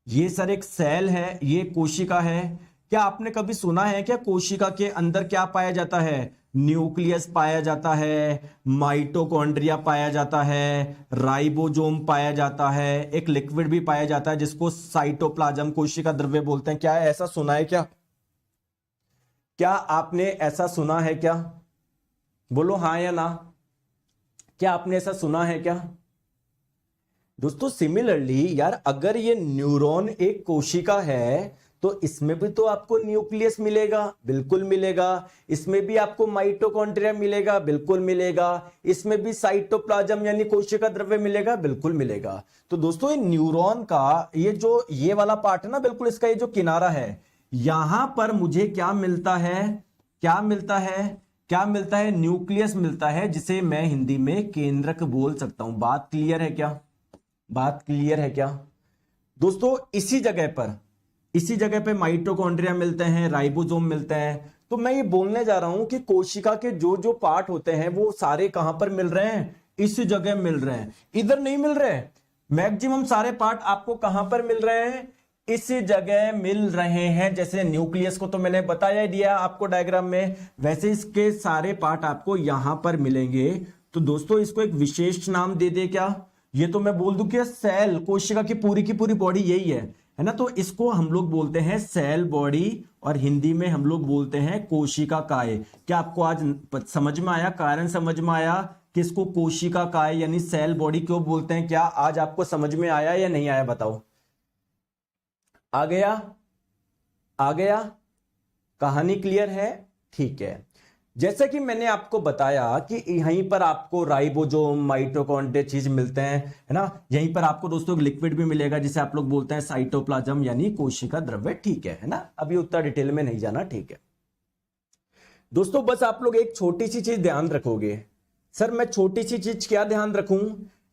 ये सर एक सेल है, ये कोशिका है। क्या आपने कभी सुना है क्या कोशिका के अंदर क्या पाया जाता है? न्यूक्लियस पाया जाता है, माइटोकॉन्ड्रिया पाया जाता है, राइबोसोम पाया जाता है, एक लिक्विड भी पाया जाता है जिसको साइटोप्लाज्म कोशिका द्रव्य बोलते हैं। क्या ऐसा सुना है क्या? क्या आपने ऐसा सुना है क्या? बोलो हाँ या ना। क्या आपने ऐसा सुना है क्या? दोस्तों सिमिलरली यार, अगर ये न्यूरॉन एक कोशिका है तो इसमें भी तो आपको न्यूक्लियस मिलेगा, बिल्कुल मिलेगा। इसमें भी आपको माइटोकॉन्ड्रिया मिलेगा, बिल्कुल मिलेगा। इसमें भी साइटोप्लाज्म यानी कोशिका द्रव्य मिलेगा, बिल्कुल मिलेगा। तो दोस्तों ये न्यूरॉन का ये वाला पार्ट है ना, बिल्कुल इसका ये जो किनारा है, यहां पर मुझे क्या मिलता है? क्या मिलता है? न्यूक्लियस मिलता है, जिसे मैं हिंदी में केंद्रक बोल सकता हूं। बात क्लियर है क्या? बात क्लियर है क्या दोस्तों? इसी जगह पर माइटोकॉन्ड्रिया मिलते हैं, राइबोसोम मिलते हैं। तो मैं ये बोलने जा रहा हूं कि कोशिका के जो जो पार्ट होते हैं वो सारे कहां पर मिल रहे हैं? इस जगह मिल रहे हैं, इधर नहीं मिल रहे। मैक्सिमम सारे पार्ट आपको कहां पर मिल रहे हैं, इस जगह मिल रहे हैं। जैसे न्यूक्लियस को तो मैंने बताया ही दिया आपको डायग्राम में, वैसे इसके सारे पार्ट आपको यहां पर मिलेंगे। तो दोस्तों इसको एक विशेष नाम दे दे क्या, ये तो मैं बोल दूं कि सेल, कोशिका की पूरी बॉडी यही है ना। तो इसको हम लोग बोलते हैं सेल बॉडी, और हिंदी में हम लोग बोलते हैं कोशिका काय। क्या आपको आज समझ में आया, कारण समझ में आया कि इसको कोशिका काय यानी सेल बॉडी क्यों बोलते हैं? क्या आज आपको समझ में आया या नहीं आया बताओ? आ गया, आ गया, कहानी क्लियर है? ठीक है। जैसा कि मैंने आपको बताया कि यहीं पर आपको राइबोसोम, माइटोकॉन्ड्रिया चीज मिलते हैं, है ना। यहीं पर आपको दोस्तों एक लिक्विड भी मिलेगा जिसे आप लोग बोलते हैं साइटोप्लाज्म यानी कोशिका द्रव्य, ठीक है ना। अभी उतना डिटेल में नहीं जाना, ठीक है दोस्तों। बस आप लोग एक छोटी सी चीज ध्यान रखोगे। सर मैं छोटी सी चीज क्या ध्यान रखूं?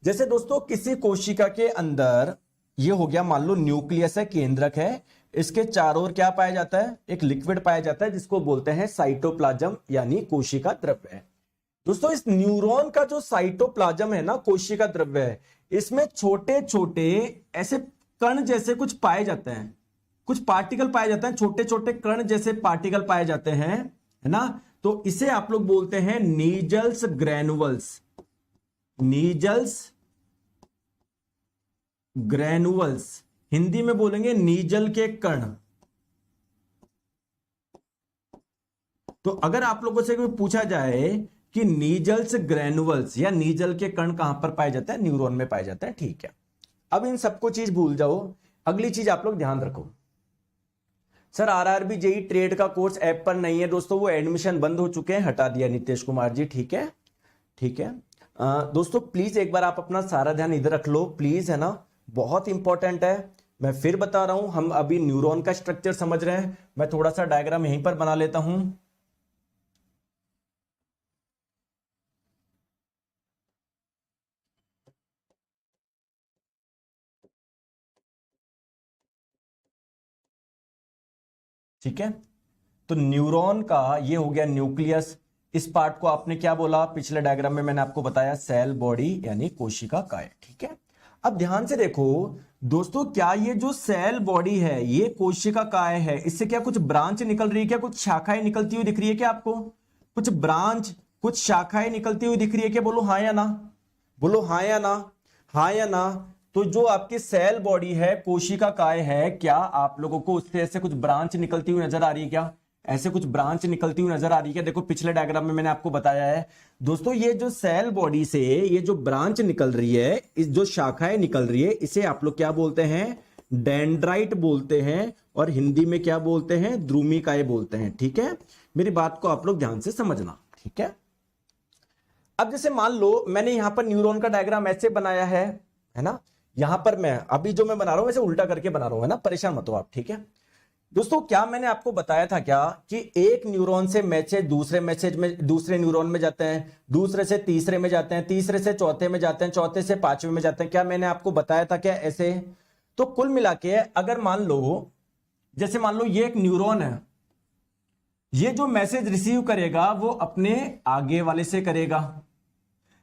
जैसे दोस्तों किसी कोशिका के अंदर ये हो गया, मान लो न्यूक्लियस है, केंद्रक है, इसके चारों ओर क्या पाया जाता है, एक लिक्विड पाया जाता है जिसको बोलते हैं साइटोप्लाज्म यानी कोशिका द्रव्य है। दोस्तों इस न्यूरॉन का जो साइटोप्लाज्म है ना, कोशिका द्रव्य है, इसमें छोटे छोटे ऐसे कण जैसे कुछ पाए जाते हैं, कुछ पार्टिकल पाए जाते हैं, छोटे छोटे कण जैसे पार्टिकल पाए जाते हैं, है ना। तो इसे आप लोग बोलते हैं नीजल्स ग्रैनुअल्स, नीजल्स ग्रैनुअल्स, हिंदी में बोलेंगे नीजल के कण। तो अगर आप लोगों से कोई पूछा जाए कि नीजल्स ग्रैनुअल्स या नीजल के कण कहां पर पाए जाते हैं, न्यूरॉन में पाए जाते हैं, ठीक है। अब इन सबको चीज भूल जाओ, अगली चीज आप लोग ध्यान रखो। सर आरआरबी जेई ट्रेड का कोर्स ऐप पर नहीं है दोस्तों, वो एडमिशन बंद हो चुके हैं, हटा दिया नीतीश कुमार जी, ठीक है, ठीक है। दोस्तों प्लीज एक बार आप अपना सारा ध्यान इधर रख लो प्लीज, है ना, बहुत इंपॉर्टेंट है। मैं फिर बता रहा हूं, हम अभी न्यूरॉन का स्ट्रक्चर समझ रहे हैं। मैं थोड़ा सा डायग्राम यहीं पर बना लेता हूं। ठीक है, तो न्यूरॉन का ये हो गया न्यूक्लियस। इस पार्ट को आपने क्या बोला, पिछले डायग्राम में मैंने आपको बताया सेल बॉडी यानी कोशिका काय, ठीक है। अब ध्यान से देखो दोस्तों, क्या ये जो सेल बॉडी है ये कोशिका काय है, इससे क्या कुछ ब्रांच निकल रही है, क्या कुछ शाखाएं निकलती हुई दिख रही है क्या आपको? कुछ ब्रांच, कुछ शाखाएं निकलती हुई दिख रही है क्या? बोलो हाँ या ना, बोलो हाँ या ना, हाँ या ना। तो जो आपकी सेल बॉडी है, कोशिका काय है, क्या आप लोगों को उससे ऐसे कुछ ब्रांच निकलती हुई नजर आ रही है क्या? ऐसे कुछ ब्रांच निकलती हुई नजर आ रही है क्या? देखो पिछले डायग्राम में मैंने आपको बताया है दोस्तों, ये जो सेल बॉडी से ये जो ब्रांच निकल रही है, इस जो शाखाएं निकल रही है, इसे आप लोग क्या बोलते हैं? डेंड्राइट बोलते हैं, और हिंदी में क्या बोलते हैं? द्रुमिकाएं बोलते हैं, ठीक है। मेरी बात को आप लोग ध्यान से समझना, ठीक है। अब जैसे मान लो मैंने यहां पर न्यूरॉन का डायग्राम ऐसे बनाया है ना, यहां पर मैं अभी जो मैं बना रहा हूं वैसे उल्टा करके बना रहा हूं, है ना, परेशान मत हो आप, ठीक है। दोस्तों क्या मैंने आपको बताया था क्या कि एक न्यूरॉन से मैसेज दूसरे न्यूरॉन में जाते हैं, दूसरे से तीसरे में जाते हैं, तीसरे से चौथे में जाते हैं, चौथे से पांचवें में जाते हैं, क्या मैंने आपको बताया था क्या ऐसे? तो कुल मिला के अगर मान लो, जैसे मान लो ये एक न्यूरॉन है, ये जो मैसेज रिसीव करेगा वो अपने आगे वाले से करेगा,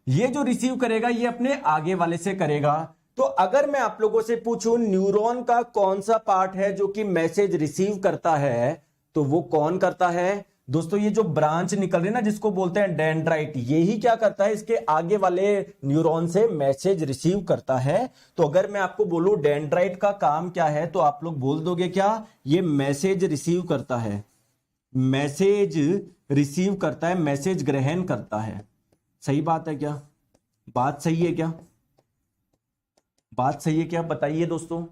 ये जो रिसीव करेगा ये अपने आगे वाले से करेगा। तो अगर मैं आप लोगों से पूछूं न्यूरॉन का कौन सा पार्ट है जो कि मैसेज रिसीव करता है, तो वो कौन करता है दोस्तों? ये जो ब्रांच निकल रही है ना, जिसको बोलते हैं डेंड्राइट, यही क्या करता है? इसके आगे वाले न्यूरॉन से मैसेज रिसीव करता है। तो अगर मैं आपको बोलूं डेंड्राइट का काम क्या है, तो आप लोग बोल दोगे क्या? ये मैसेज रिसीव करता है, मैसेज रिसीव करता है, मैसेज ग्रहण करता है। सही बात है क्या? बात सही है क्या? बात सही है क्या? बताइए दोस्तों,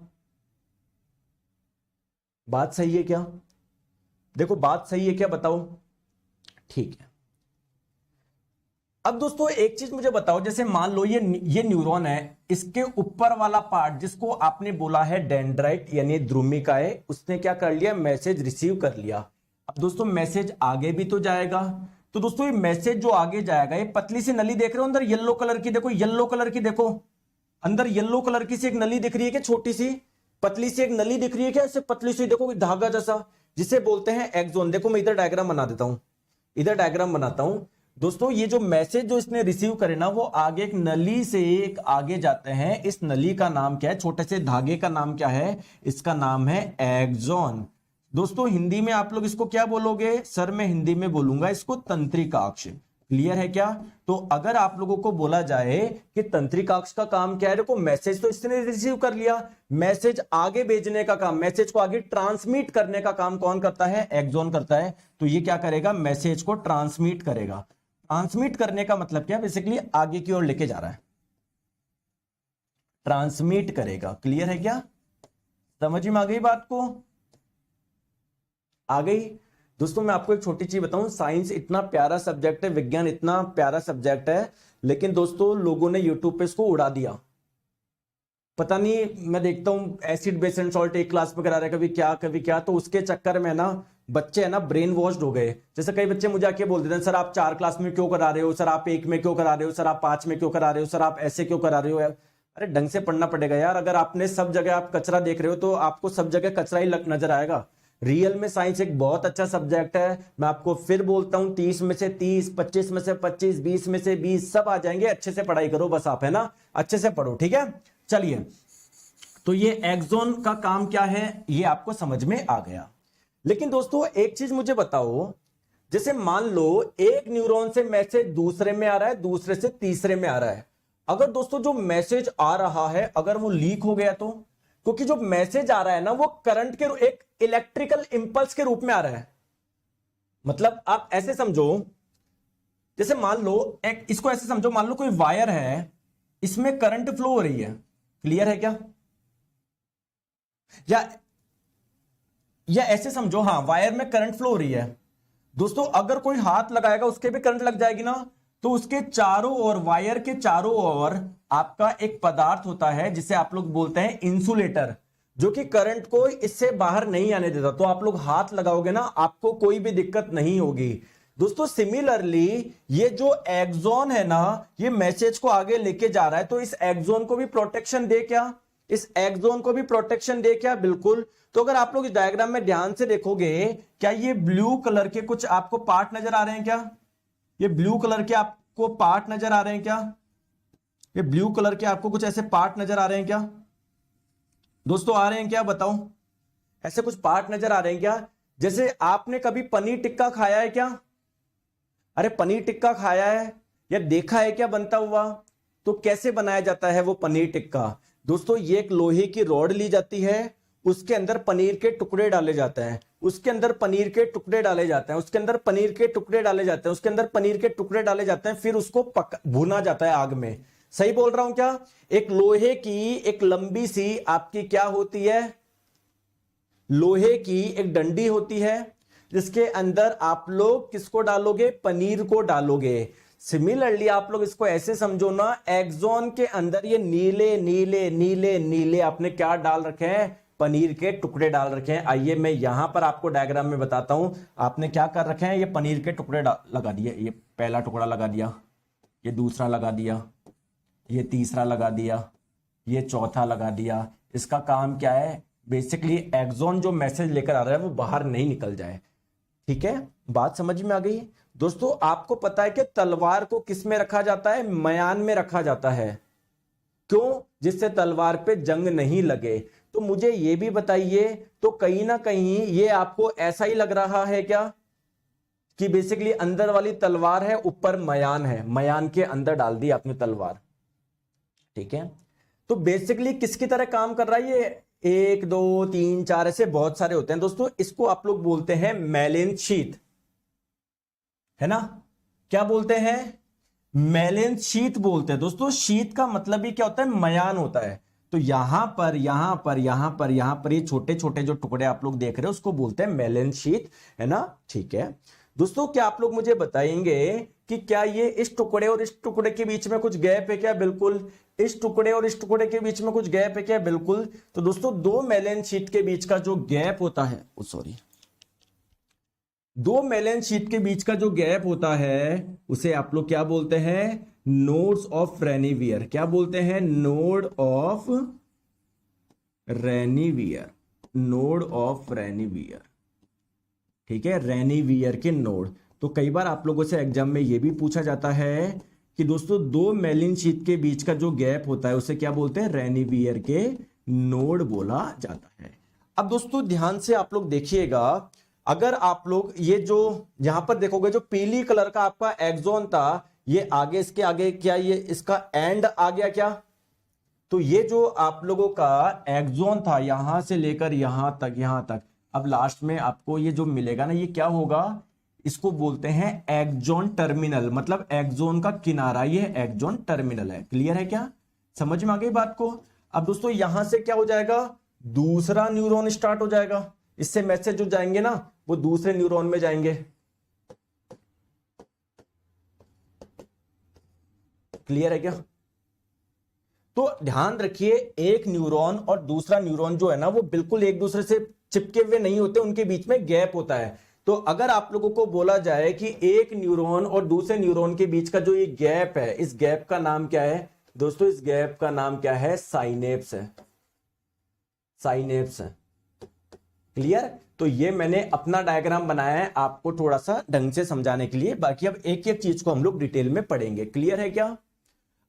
बात सही है क्या? देखो बात सही है क्या, बताओ। ठीक है। अब दोस्तों एक चीज मुझे बताओ, जैसे मान लो ये न्यूरॉन है, इसके ऊपर वाला पार्ट जिसको आपने बोला है डेंड्राइट यानी द्रुमिकाएं, उसने क्या कर लिया? मैसेज रिसीव कर लिया। अब दोस्तों मैसेज आगे भी तो जाएगा, तो दोस्तों ये मैसेज जो आगे जाएगा, ये पतली सी नली देख रहे हो अंदर येलो कलर की, देखो येलो कलर की, देखो अंदर येलो कलर की सी एक नली दिख रही है क्या? छोटी सी पतली सी एक नली दिख रही है क्या? ऐसे पतली सी, देखो धागा जैसा, जिसे बोलते हैं एक्सोन। देखो मैं इधर डायग्राम बना देता हूं, इधर डायग्राम बनाता हूं दोस्तों ये जो मैसेज जो इसने रिसीव करे ना, वो आगे एक नली से एक आगे जाते हैं। इस नली का नाम क्या है, छोटे से धागे का नाम क्या है, इसका नाम है एक्सॉन। दोस्तों हिंदी में आप लोग इसको क्या बोलोगे सर, मैं हिंदी में बोलूंगा इसको तंत्रिकाक्ष। क्लियर है क्या? तो अगर आप लोगों को बोला जाए कि तंत्रिकाक्ष का काम क्या है, देखो मैसेज तो इसने रिसीव कर लिया, मैसेज आगे भेजने का काम, मैसेज को आगे ट्रांसमिट करने का काम कौन करता है, एक्सॉन करता है। तो ये क्या करेगा, मैसेज को ट्रांसमिट करेगा। ट्रांसमिट करने का मतलब क्या, बेसिकली आगे की ओर लेके जा रहा है, ट्रांसमिट करेगा। क्लियर है क्या, समझ में आ गई बात को, आ गई? दोस्तों मैं आपको एक छोटी चीज बताऊं, साइंस इतना प्यारा सब्जेक्ट है, विज्ञान इतना प्यारा सब्जेक्ट है, लेकिन दोस्तों लोगों ने यूट्यूब पे इसको उड़ा दिया। पता नहीं, मैं देखता हूं एसिड बेस एंड सॉल्ट एक क्लास में करा रहे, कभी क्या कभी क्या, तो उसके चक्कर में ना बच्चे है ना ब्रेन वॉश्ड हो गए। जैसे कई बच्चे मुझे आके बोल देते हैं, सर आप 4 क्लास में क्यों करा रहे हो, सर आप 1 में क्यों करा रहे हो, सर आप 5 में क्यों करा रहे हो, सर आप ऐसे क्यों करा रहे हो। अरे ढंग से पढ़ना पड़ेगा यार। अगर आपने सब जगह आप कचरा देख रहे हो तो आपको सब जगह कचरा ही नजर आएगा। रियल में साइंस एक बहुत अच्छा सब्जेक्ट है। मैं आपको फिर बोलता हूं, 30 में से 30, 25 में से 25, 20 में से 20 सब आ जाएंगे। अच्छे से पढ़ाई करो बस आप, है ना, अच्छे से पढ़ो, ठीक है। चलिए, तो ये एक्सॉन का काम क्या है ये आपको समझ में आ गया। लेकिन दोस्तों एक चीज मुझे बताओ, जैसे मान लो एक न्यूरॉन से मैसेज दूसरे में आ रहा है, दूसरे से तीसरे में आ रहा है। अगर दोस्तों जो मैसेज आ रहा है अगर वो लीक हो गया तो, क्योंकि जो मैसेज आ रहा है ना वो करंट के एक इलेक्ट्रिकल इंपल्स के रूप में आ रहा है। मतलब आप ऐसे समझो, जैसे मान लो एक, इसको ऐसे समझो, मान लो कोई वायर है, इसमें करंट फ्लो हो रही है। क्लियर है क्या? या ऐसे समझो, हाँ वायर में करंट फ्लो हो रही है। दोस्तों अगर कोई हाथ लगाएगा उसके भी करंट लग जाएगी ना। तो उसके चारों ओर, वायर के चारों ओर आपका एक पदार्थ होता है जिसे आप लोग बोलते हैं इंसुलेटर, जो कि करंट को इससे बाहर नहीं आने देता। तो आप लोग हाथ लगाओगे ना, आपको कोई भी दिक्कत नहीं होगी। दोस्तों सिमिलरली ये जो एक्सॉन है ना, ये मैसेज को आगे लेके जा रहा है, तो इस एक्सॉन को भी प्रोटेक्शन दे क्या, इस एक्सॉन को भी प्रोटेक्शन दे क्या, बिल्कुल। तो अगर आप लोग इस डायग्राम में ध्यान से देखोगे, क्या ये ब्लू कलर के कुछ आपको पार्ट नजर आ रहे हैं क्या, ये ब्लू कलर के आपको पार्ट नजर आ रहे हैं क्या, ये ब्लू कलर के आपको कुछ ऐसे पार्ट नजर आ रहे हैं क्या दोस्तों, आ रहे हैं क्या, बताओ, ऐसे कुछ पार्ट नजर आ रहे हैं क्या? जैसे आपने कभी पनीर टिक्का खाया है क्या? अरे पनीर टिक्का खाया है या देखा है क्या बनता हुआ? तो कैसे बनाया जाता है वो पनीर टिक्का? दोस्तों ये एक लोहे की रॉड ली जाती है, उसके अंदर पनीर के टुकड़े डाले जाते हैं, उसके अंदर पनीर के टुकड़े डाले जाते हैं, उसके अंदर पनीर के टुकड़े डाले जाते हैं, उसके अंदर पनीर के टुकड़े डाले जाते हैं, फिर उसको भुना जाता है आग में। सही बोल रहा हूं क्या? एक लोहे की एक लंबी सी आपकी क्या होती है, लोहे की एक डंडी होती है, जिसके अंदर आप लोग किसको डालोगे, पनीर को डालोगे। सिमिलरली आप लोग इसको ऐसे समझो ना, एक्सॉन के अंदर ये नीले नीले नीले नीले आपने क्या डाल रखे हैं, पनीर के टुकड़े डाल रखे हैं। आइए मैं यहां पर आपको डायग्राम में बताता हूं, आपने क्या कर रखे हैं, ये पनीर के टुकड़े लगा दिए, ये पहला टुकड़ा लगा दिया, ये दूसरा लगा दिया, ये तीसरा लगा दिया, ये चौथा लगा दिया। इसका काम क्या है, बेसिकली एक्सॉन जो मैसेज लेकर आ रहा है वो बाहर नहीं निकल जाए। ठीक है, बात समझ में आ गई? दोस्तों आपको पता है कि तलवार को किस में रखा जाता है, म्यान में रखा जाता है। क्यों? जिससे तलवार पे जंग नहीं लगे। तो मुझे ये भी बताइए, तो कहीं ना कहीं ये आपको ऐसा ही लग रहा है क्या कि बेसिकली अंदर वाली तलवार है, ऊपर म्यान है, म्यान के अंदर डाल दी आपने तलवार। ठीक है, तो बेसिकली किसकी तरह काम कर रहा है ये, 1 2 3 4 ऐसे बहुत सारे होते हैं दोस्तों। इसको आप लोग बोलते हैं मेलिन शीथ, है ना, क्या बोलते हैं, मेलिन शीथ बोलते हैं दोस्तों। शीथ का मतलब ही क्या होता है, म्यान होता है। तो यहां पर यहां पर यहां पर यहां पर ये छोटे छोटे जो टुकड़े आप लोग देख रहे हो उसको बोलते हैं मेलिन शीथ, है ना। ठीक है दोस्तों, क्या आप लोग मुझे बताएंगे कि क्या ये इस टुकड़े और इस टुकड़े के बीच में कुछ गैप है क्या? बिल्कुल। इस टुकड़े और इस टुकड़े के बीच में कुछ गैप है क्या? बिल्कुल। तो दोस्तों दो मेलिन शीट के बीच का जो गैप होता है, दो मेलिन शीट के बीच का जो गैप होता है उसे आप लोग क्या बोलते हैं, नोड्स ऑफ रेनिवियर। क्या बोलते हैं, नोड ऑफ रेनिवियर, नोड ऑफ रेनिवियर। ठीक है, रेनिवियर के नोड। तो कई बार आप लोगों से एग्जाम में ये भी पूछा जाता है कि दोस्तों दो मेलिन शीट के बीच का जो गैप होता है उसे क्या बोलते हैं, रेनिवियर के नोड बोला जाता है। अब दोस्तों ध्यान से आप लोग देखिएगा, अगर आप लोग ये जो यहां पर देखोगे जो पीली कलर का आपका एक्सॉन था, ये आगे इसके आगे क्या ये इसका एंड आ गया क्या, तो ये जो आप लोगों का एक्सॉन था यहां से लेकर यहां तक, अब लास्ट में आपको ये जो मिलेगा ना, ये क्या होगा, इसको बोलते हैं एक्सॉन टर्मिनल, मतलब एक्सॉन का किनारा, ये एक्सॉन टर्मिनल है। क्लियर है क्या, समझ में आ गई बात को। अब दोस्तों यहां से क्या हो जाएगा, दूसरा न्यूरॉन स्टार्ट हो जाएगा, इससे मैसेज जो जाएंगे ना वो दूसरे न्यूरॉन में जाएंगे। क्लियर है क्या, तो ध्यान रखिए एक न्यूरॉन और दूसरा न्यूरॉन जो है ना वो बिल्कुल एक दूसरे से चिपके हुए नहीं होते, उनके बीच में गैप होता है। तो अगर आप लोगों को बोला जाए कि एक न्यूरॉन और दूसरे न्यूरॉन के बीच का जो ये गैप है, इस गैप का नाम क्या है दोस्तों, इस गैप का नाम क्या है, साइनेप्स है, साइनेप्स है। क्लियर, तो ये मैंने अपना डायग्राम बनाया है आपको थोड़ा सा ढंग से समझाने के लिए, बाकी अब एक एक चीज को हम लोग डिटेल में पढ़ेंगे। क्लियर है क्या,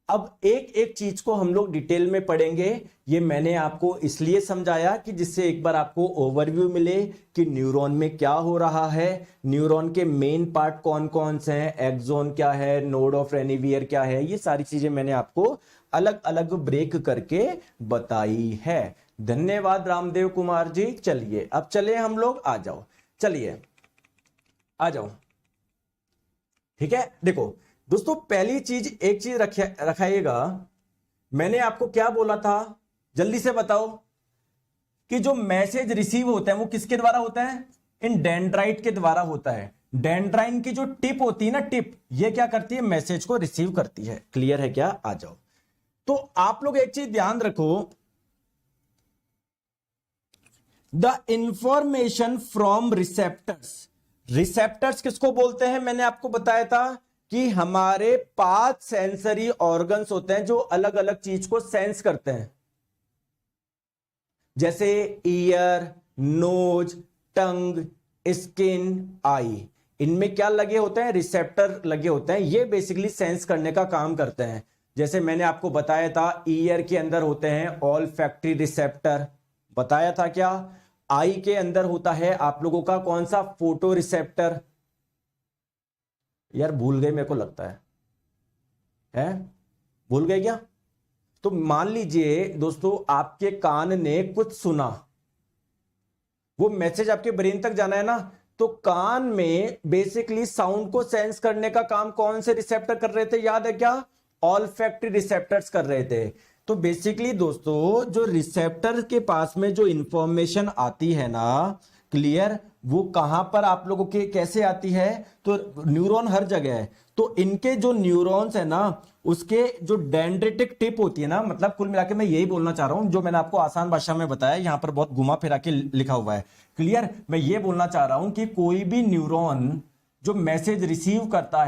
अब एक एक चीज को हम लोग डिटेल में पढ़ेंगे। ये मैंने आपको इसलिए समझाया कि जिससे एक बार आपको ओवरव्यू मिले कि न्यूरॉन में क्या हो रहा है, न्यूरॉन के मेन पार्ट कौन कौन से हैं, एक्सॉन क्या है, नोड ऑफ रेनिवियर क्या है, ये सारी चीजें मैंने आपको अलग अलग ब्रेक करके बताई है। धन्यवाद रामदेव कुमार जी। चलिए अब चले हम लोग, आ जाओ, चलिए आ जाओ। ठीक है, देखो दोस्तों पहली चीज, एक चीज रखाइएगा, मैंने आपको क्या बोला था, जल्दी से बताओ, कि जो मैसेज रिसीव होता है वो किसके द्वारा होता है, इन डेंड्राइट के द्वारा होता है। डेंड्राइन की जो टिप होती है ना, टिप, ये क्या करती है, मैसेज को रिसीव करती है। क्लियर है क्या, आ जाओ। तो आप लोग एक चीज ध्यान रखो, the information from receptors, receptors किसको बोलते हैं, मैंने आपको बताया था कि हमारे 5 सेंसरी ऑर्गन्स होते हैं जो अलग अलग चीज को सेंस करते हैं, जैसे ईयर, नोज, टंग, स्किन, आई, इनमें क्या लगे होते हैं, रिसेप्टर लगे होते हैं, ये बेसिकली सेंस करने का काम करते हैं। जैसे मैंने आपको बताया था ईयर के अंदर होते हैं ऑल्फैक्टरी रिसेप्टर, बताया था क्या, आई के अंदर होता है आप लोगों का कौन सा, फोटो रिसेप्टर, यार भूल गए मेरे को लगता है भूल गए क्या। तो मान लीजिए दोस्तों आपके कान ने कुछ सुना, वो मैसेज आपके ब्रेन तक जाना है ना, तो कान में बेसिकली साउंड को सेंस करने का काम कौन से रिसेप्टर कर रहे थे, याद है क्या, ऑल्फैक्टरी रिसेप्टर्स कर रहे थे। तो बेसिकली दोस्तों जो रिसेप्टर के पास में जो इंफॉर्मेशन आती है ना, क्लियर, वो कहां पर आप लोगों के कैसे आती है, तो न्यूरॉन हर जगह है, तो इनके जो न्यूरॉन्स है ना उसके जो डेंड्रिटिक टिप होती है ना, मतलब कुल मिला के मैं यही बोलना चाह रहा हूं जो मैंने आपको आसान भाषा में बताया, यहां पर बहुत घुमा फिरा के लिखा हुआ है। क्लियर, मैं ये बोलना चाह रहा हूं कि कोई भी न्यूरॉन जो मैसेज रिसीव करता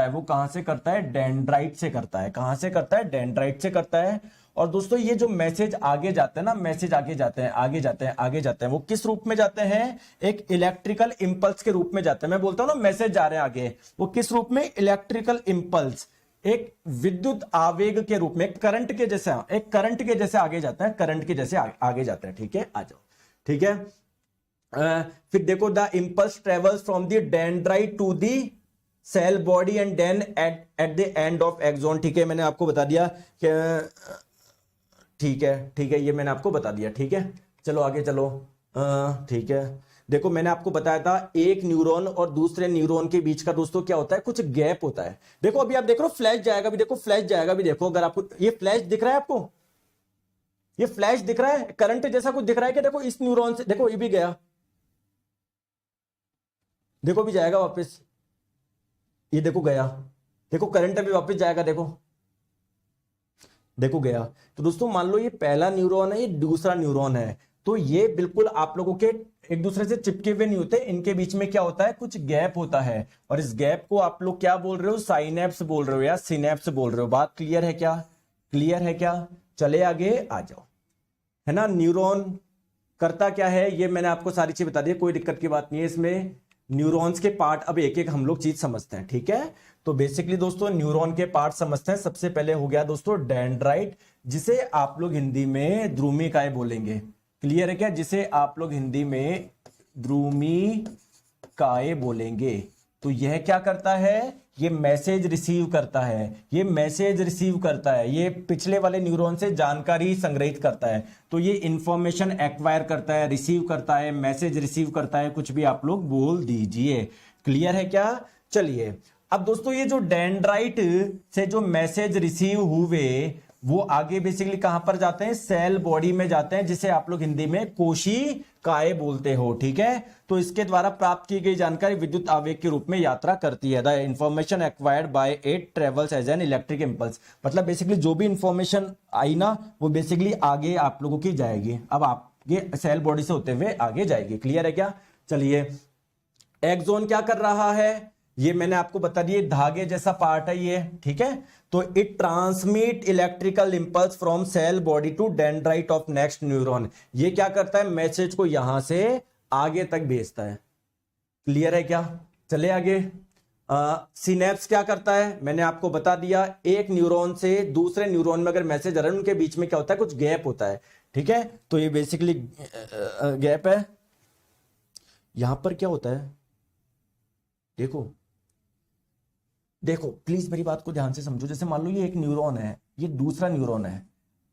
है वो कहां से करता है, डेंड्राइट से करता है। कहां से करता है, डेंड्राइट से करता है। और दोस्तों ये जो मैसेज आगे जाते हैं ना, मैसेज आगे जाते हैं, वो किस रूप में जाते हैं, एक इलेक्ट्रिकल इंपल्स के रूप में जाते हैं। मैं बोलता हूं ना मैसेज जा रहे हैं आगे, वो किस रूप में, इलेक्ट्रिकल इंपल्स, एक विद्युत आवेग के रूप में, करंट के जैसे, एक करंट के जैसे आगे जाते हैं, करंट के जैसे आगे जाते हैं। ठीक है, आ जाओ। ठीक है, फिर देखो the impulse travels from the dendrite to the cell body and then at the end of axon. ठीक है, मैंने आपको बता दिया कि ठीक है, ये मैंने आपको बता दिया। ठीक है, चलो आगे चलो। ठीक है, देखो मैंने आपको बताया था एक न्यूरॉन और दूसरे न्यूरॉन के बीच का दोस्तों क्या होता है, कुछ गैप होता है। देखो अभी आप देख रहे हो फ्लैश जाएगा भी, देखो फ्लैश जाएगा भी, देखो अगर आपको ये फ्लैश दिख रहा है, आपको ये फ्लैश दिख रहा है, करंट जैसा कुछ दिख रहा है कि, देखो इस न्यूरॉन से, देखो ये भी गया, देखो भी जाएगा वापस, ये देखो गया, देखो करंट अभी वापस जाएगा, देखो गया। तो दोस्तों मान लो ये पहला न्यूरॉन है, ये दूसरा न्यूरॉन है, तो ये बिल्कुल आप लोगों के एक दूसरे से चिपके हुए नहीं होते, इनके बीच में क्या होता है, कुछ गैप होता है, और इस गैप को आप लोग क्या बोल रहे हो, साइनेप्स बोल रहे हो या सिनेप्स बोल रहे हो। बात क्लियर है क्या, क्लियर है क्या, चले आगे आ जाओ, है ना। न्यूरॉन करता क्या है ये मैंने आपको सारी चीज बता दी, कोई दिक्कत की बात नहीं है इसमें। न्यूरॉन्स के पार्ट अब एक एक हम लोग चीज समझते हैं, ठीक है। तो बेसिकली दोस्तों न्यूरॉन के पार्ट समझते हैं। सबसे पहले हो गया दोस्तों डेंड्राइट, जिसे आप लोग हिंदी में ध्रुमिकाएं बोलेंगे। क्लियर है क्या? जिसे आप लोग हिंदी में ध्रुमिकाएं बोलेंगे। तो यह क्या करता है? ये मैसेज रिसीव करता है, ये मैसेज रिसीव करता है, ये पिछले वाले न्यूरॉन से जानकारी संग्रहित करता है। तो ये इंफॉर्मेशन एक्वायर करता है, रिसीव करता है, मैसेज रिसीव करता है, कुछ भी आप लोग बोल दीजिए। क्लियर है क्या? चलिए अब दोस्तों ये जो डेंड्राइट से जो मैसेज रिसीव हुए वो आगे बेसिकली कहां पर जाते हैं? सेल बॉडी में जाते हैं, जिसे आप लोग हिंदी में कोशिकाएं बोलते हो, ठीक है। तो इसके द्वारा प्राप्त की गई जानकारी विद्युत आवेग के रूप में यात्रा करती है। The information acquired by it travels as an electric impulse. मतलब बेसिकली जो भी इंफॉर्मेशन आई ना वो बेसिकली आगे आप लोगों की जाएगी, अब आपके सेल बॉडी से होते हुए आगे जाएगी। क्लियर है क्या? चलिए एक्सॉन क्या कर रहा है? ये मैंने आपको बता दिया, धागे जैसा पार्ट है ये, ठीक है। तो it transmit electrical impulse from cell body to dendrite of next neuron. ये क्या करता है? मैसेज को यहां से आगे तक भेजता है। क्लियर है क्या? चले आगे। सिनेप्स क्या करता है? मैंने आपको बता दिया, एक न्यूरॉन से दूसरे न्यूरॉन में अगर मैसेज आ रहा है उनके बीच में क्या होता है? कुछ गैप होता है, ठीक है। तो ये बेसिकली गैप है। यहां पर क्या होता है? देखो देखो प्लीज मेरी बात को ध्यान से समझो। जैसे मान लो ये एक न्यूरॉन है, ये दूसरा न्यूरॉन है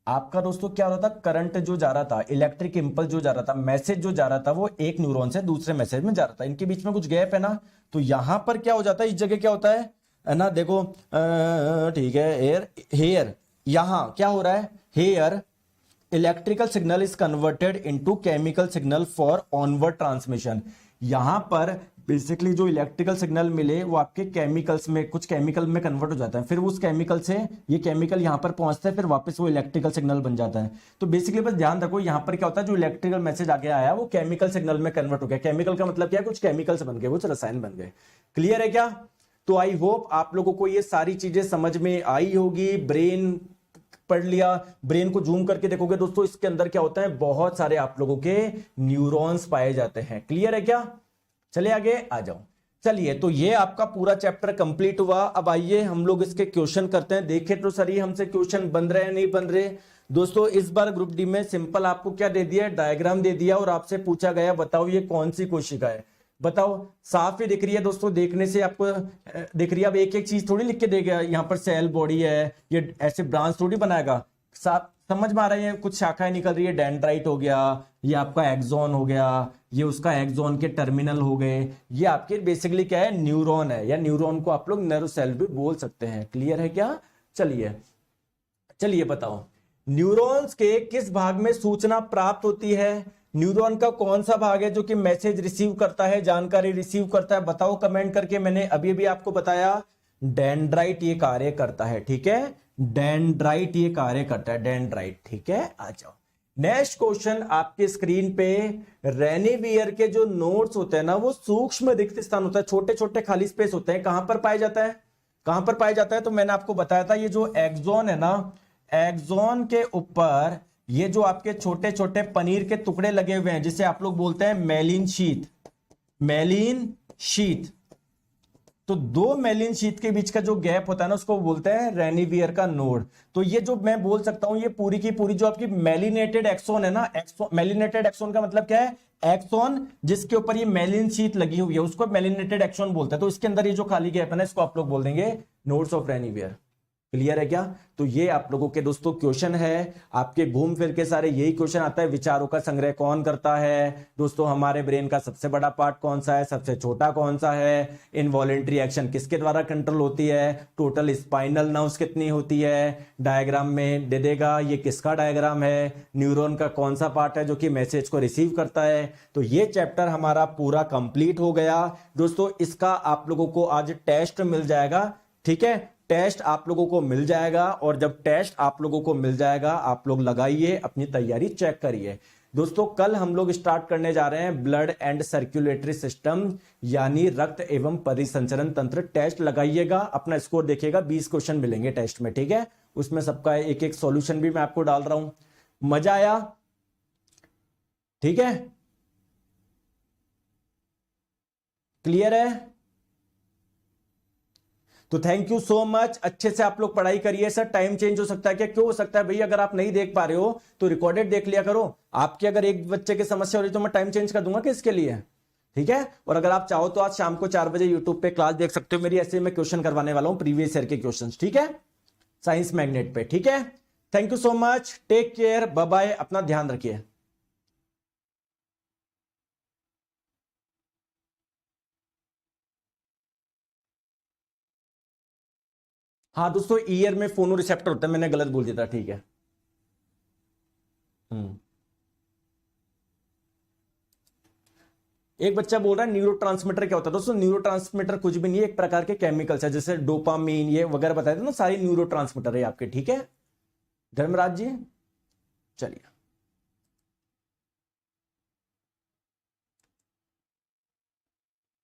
आपका। दोस्तों क्या हो रहा था? करंट जो जा रहा था, इलेक्ट्रिक इंपल्स जो जा रहा था, मैसेज जो जा रहा था, वो एक न्यूरॉन से दूसरे मैसेज में जा रहा था। इनके बीच में कुछ गैप है ना। तो यहां पर क्या हो जाता है? इस जगह क्या होता है ना, देखो ठीक है, एयर हेयर, यहां क्या हो रहा है? Here electrical signal is converted into chemical signal for onward transmission. यहां पर बेसिकली जो इलेक्ट्रिकल सिग्नल मिले वो आपके केमिकल्स में, कुछ केमिकल में कन्वर्ट हो जाता है, फिर उस केमिकल से ये केमिकल यहां पर पहुंचता है, फिर वापस वो इलेक्ट्रिकल सिग्नल बन जाता है। तो बेसिकली बस ध्यान रखो यहां पर क्या होता है? जो इलेक्ट्रिकल मैसेज आगे आया वो केमिकल सिग्नल में कन्वर्ट हो गया। केमिकल का मतलब क्या है? कुछ केमिकल्स बन गए, कुछ रसायन बन गए। क्लियर है क्या? तो आई होप आप लोगों को ये सारी चीजें समझ में आई होगी। ब्रेन पढ़ लिया, ब्रेन को जूम करके देखोगे दोस्तों, इसके अंदर क्या होता है? बहुत सारे आप लोगों के न्यूरॉन्स पाए जाते हैं। क्लियर है क्या? चलिए आगे आ जाओ। चलिए तो ये आपका पूरा चैप्टर कंप्लीट हुआ। अब आइए हम लोग इसके क्वेश्चन करते हैं। देखें तो सर ये हमसे क्वेश्चन बन रहे हैं नहीं बन रहे। दोस्तों इस बार ग्रुप डी में सिंपल आपको क्या दे दिया? डायग्राम दे दिया और आपसे पूछा गया बताओ ये कौन सी कोशिका है। बताओ, साफ ही दिख रही है दोस्तों, देखने से आपको दिख रही है। अब एक एक चीज थोड़ी लिख के देगा, यहाँ पर सेल बॉडी है, ये ऐसे ब्रांच थोड़ी बनाएगा। साफ समझ में आ रही है? कुछ शाखाएं निकल रही है, डेंड्राइट हो गया, ये आपका एक्सॉन हो गया, ये उसका एक्सॉन के टर्मिनल हो गए। ये आपके बेसिकली क्या है? न्यूरॉन है, या न्यूरॉन को आप लोग नर्व सेल भी बोल सकते हैं। क्लियर है क्या? चलिए चलिए बताओ, न्यूरॉन्स के किस भाग में सूचना प्राप्त होती है? न्यूरॉन का कौन सा भाग है जो कि मैसेज रिसीव करता है, जानकारी रिसीव करता है? बताओ कमेंट करके। मैंने अभी अभी आपको बताया डेंड्राइट ये कार्य करता है, ठीक है। डेंड्राइट ये कार्य करता है, डेंड्राइट, ठीक है। आ जाओ नेक्स्ट क्वेश्चन आपके स्क्रीन पे। रेनिवियर के जो नोड्स होते हैं ना, वो सूक्ष्म रिक्त स्थान होता है, छोटे छोटे खाली स्पेस होते हैं। कहां पर पाया जाता है? कहां पर पाया जाता है? तो मैंने आपको बताया था, ये जो एक्सॉन है ना, एक्सॉन के ऊपर ये जो आपके छोटे छोटे पनीर के टुकड़े लगे हुए हैं, जिसे आप लोग बोलते हैं मेलिन शीथ, मेलिन शीथ। तो दो मेलिन शीथ के बीच का जो गैप होता है ना, उसको बोलते हैं रेनिवियर का नोड। तो ये जो मैं बोल सकता हूं, ये पूरी की पूरी जो आपकी मेलिनेटेड एक्सोन है ना, मेलिनेटेड एक्सोन का मतलब क्या है? एक्सोन जिसके ऊपर ये मेलिन शीथ लगी हुई है उसको मेलिनेटेड एक्सोन बोलते हैं। तो इसके अंदर ये जो खाली गैप है ना, इसको आप लोग बोल देंगे नोड्स ऑफ रेनिवियर। क्लियर है क्या? तो ये आप लोगों के दोस्तों क्वेश्चन है आपके, घूम फिर के सारे यही क्वेश्चन आता है। विचारों का संग्रह कौन करता है दोस्तों? हमारे ब्रेन का सबसे बड़ा पार्ट कौन सा है, सबसे छोटा कौन सा है? इनवॉलेंट्री एक्शन किसके द्वारा कंट्रोल होती है? टोटल स्पाइनल नर्व्स कितनी होती है? डायग्राम में दे देगा ये किसका डायग्राम है। न्यूरॉन का कौन सा पार्ट है जो कि मैसेज को रिसीव करता है। तो ये चैप्टर हमारा पूरा कंप्लीट हो गया दोस्तों। इसका आप लोगों को आज टेस्ट मिल जाएगा, ठीक है। टेस्ट आप लोगों को मिल जाएगा, और जब टेस्ट आप लोगों को मिल जाएगा आप लोग लगाइए, अपनी तैयारी चेक करिए। दोस्तों कल हम लोग स्टार्ट करने जा रहे हैं ब्लड एंड सर्कुलेटरी सिस्टम, यानी रक्त एवं परिसंचरण तंत्र। टेस्ट लगाइएगा, अपना स्कोर देखिएगा, 20 क्वेश्चन मिलेंगे टेस्ट में, ठीक है। उसमें सबका एक एक सॉल्यूशन भी मैं आपको डाल रहा हूं। मजा आया? ठीक है। क्लियर है? तो थैंक यू सो मच, अच्छे से आप लोग पढ़ाई करिए। सर टाइम चेंज हो सकता है क्या? क्यों हो सकता है भैया? अगर आप नहीं देख पा रहे हो तो रिकॉर्डेड देख लिया करो। आपकी अगर एक बच्चे की समस्या हो रही तो मैं टाइम चेंज कर दूंगा कि इसके लिए, ठीक है। और अगर आप चाहो तो आज शाम को 4 बजे यूट्यूब पे क्लास देख सकते हो मेरी, ऐसे मैं क्वेश्चन करवाने वाला हूं प्रीवियस ईयर के क्वेश्चन, ठीक है, साइंस मैग्नेट पे, ठीक है। Thank you so much, take care, bye bye, अपना ध्यान रखिए। हाँ दोस्तों, ईयर में फोनो रिसेप्टर होता है, मैंने गलत बोल दिया था, ठीक है। एक बच्चा बोल रहा है न्यूरोट्रांसमीटर क्या होता है? दोस्तों न्यूरोट्रांसमीटर कुछ भी नहीं है, एक प्रकार के केमिकल्स है, जैसे डोपामीन ये वगैरह बताए थे ना, सारी न्यूरोट्रांसमीटर है आपके, ठीक है। धर्मराज जी चलिए।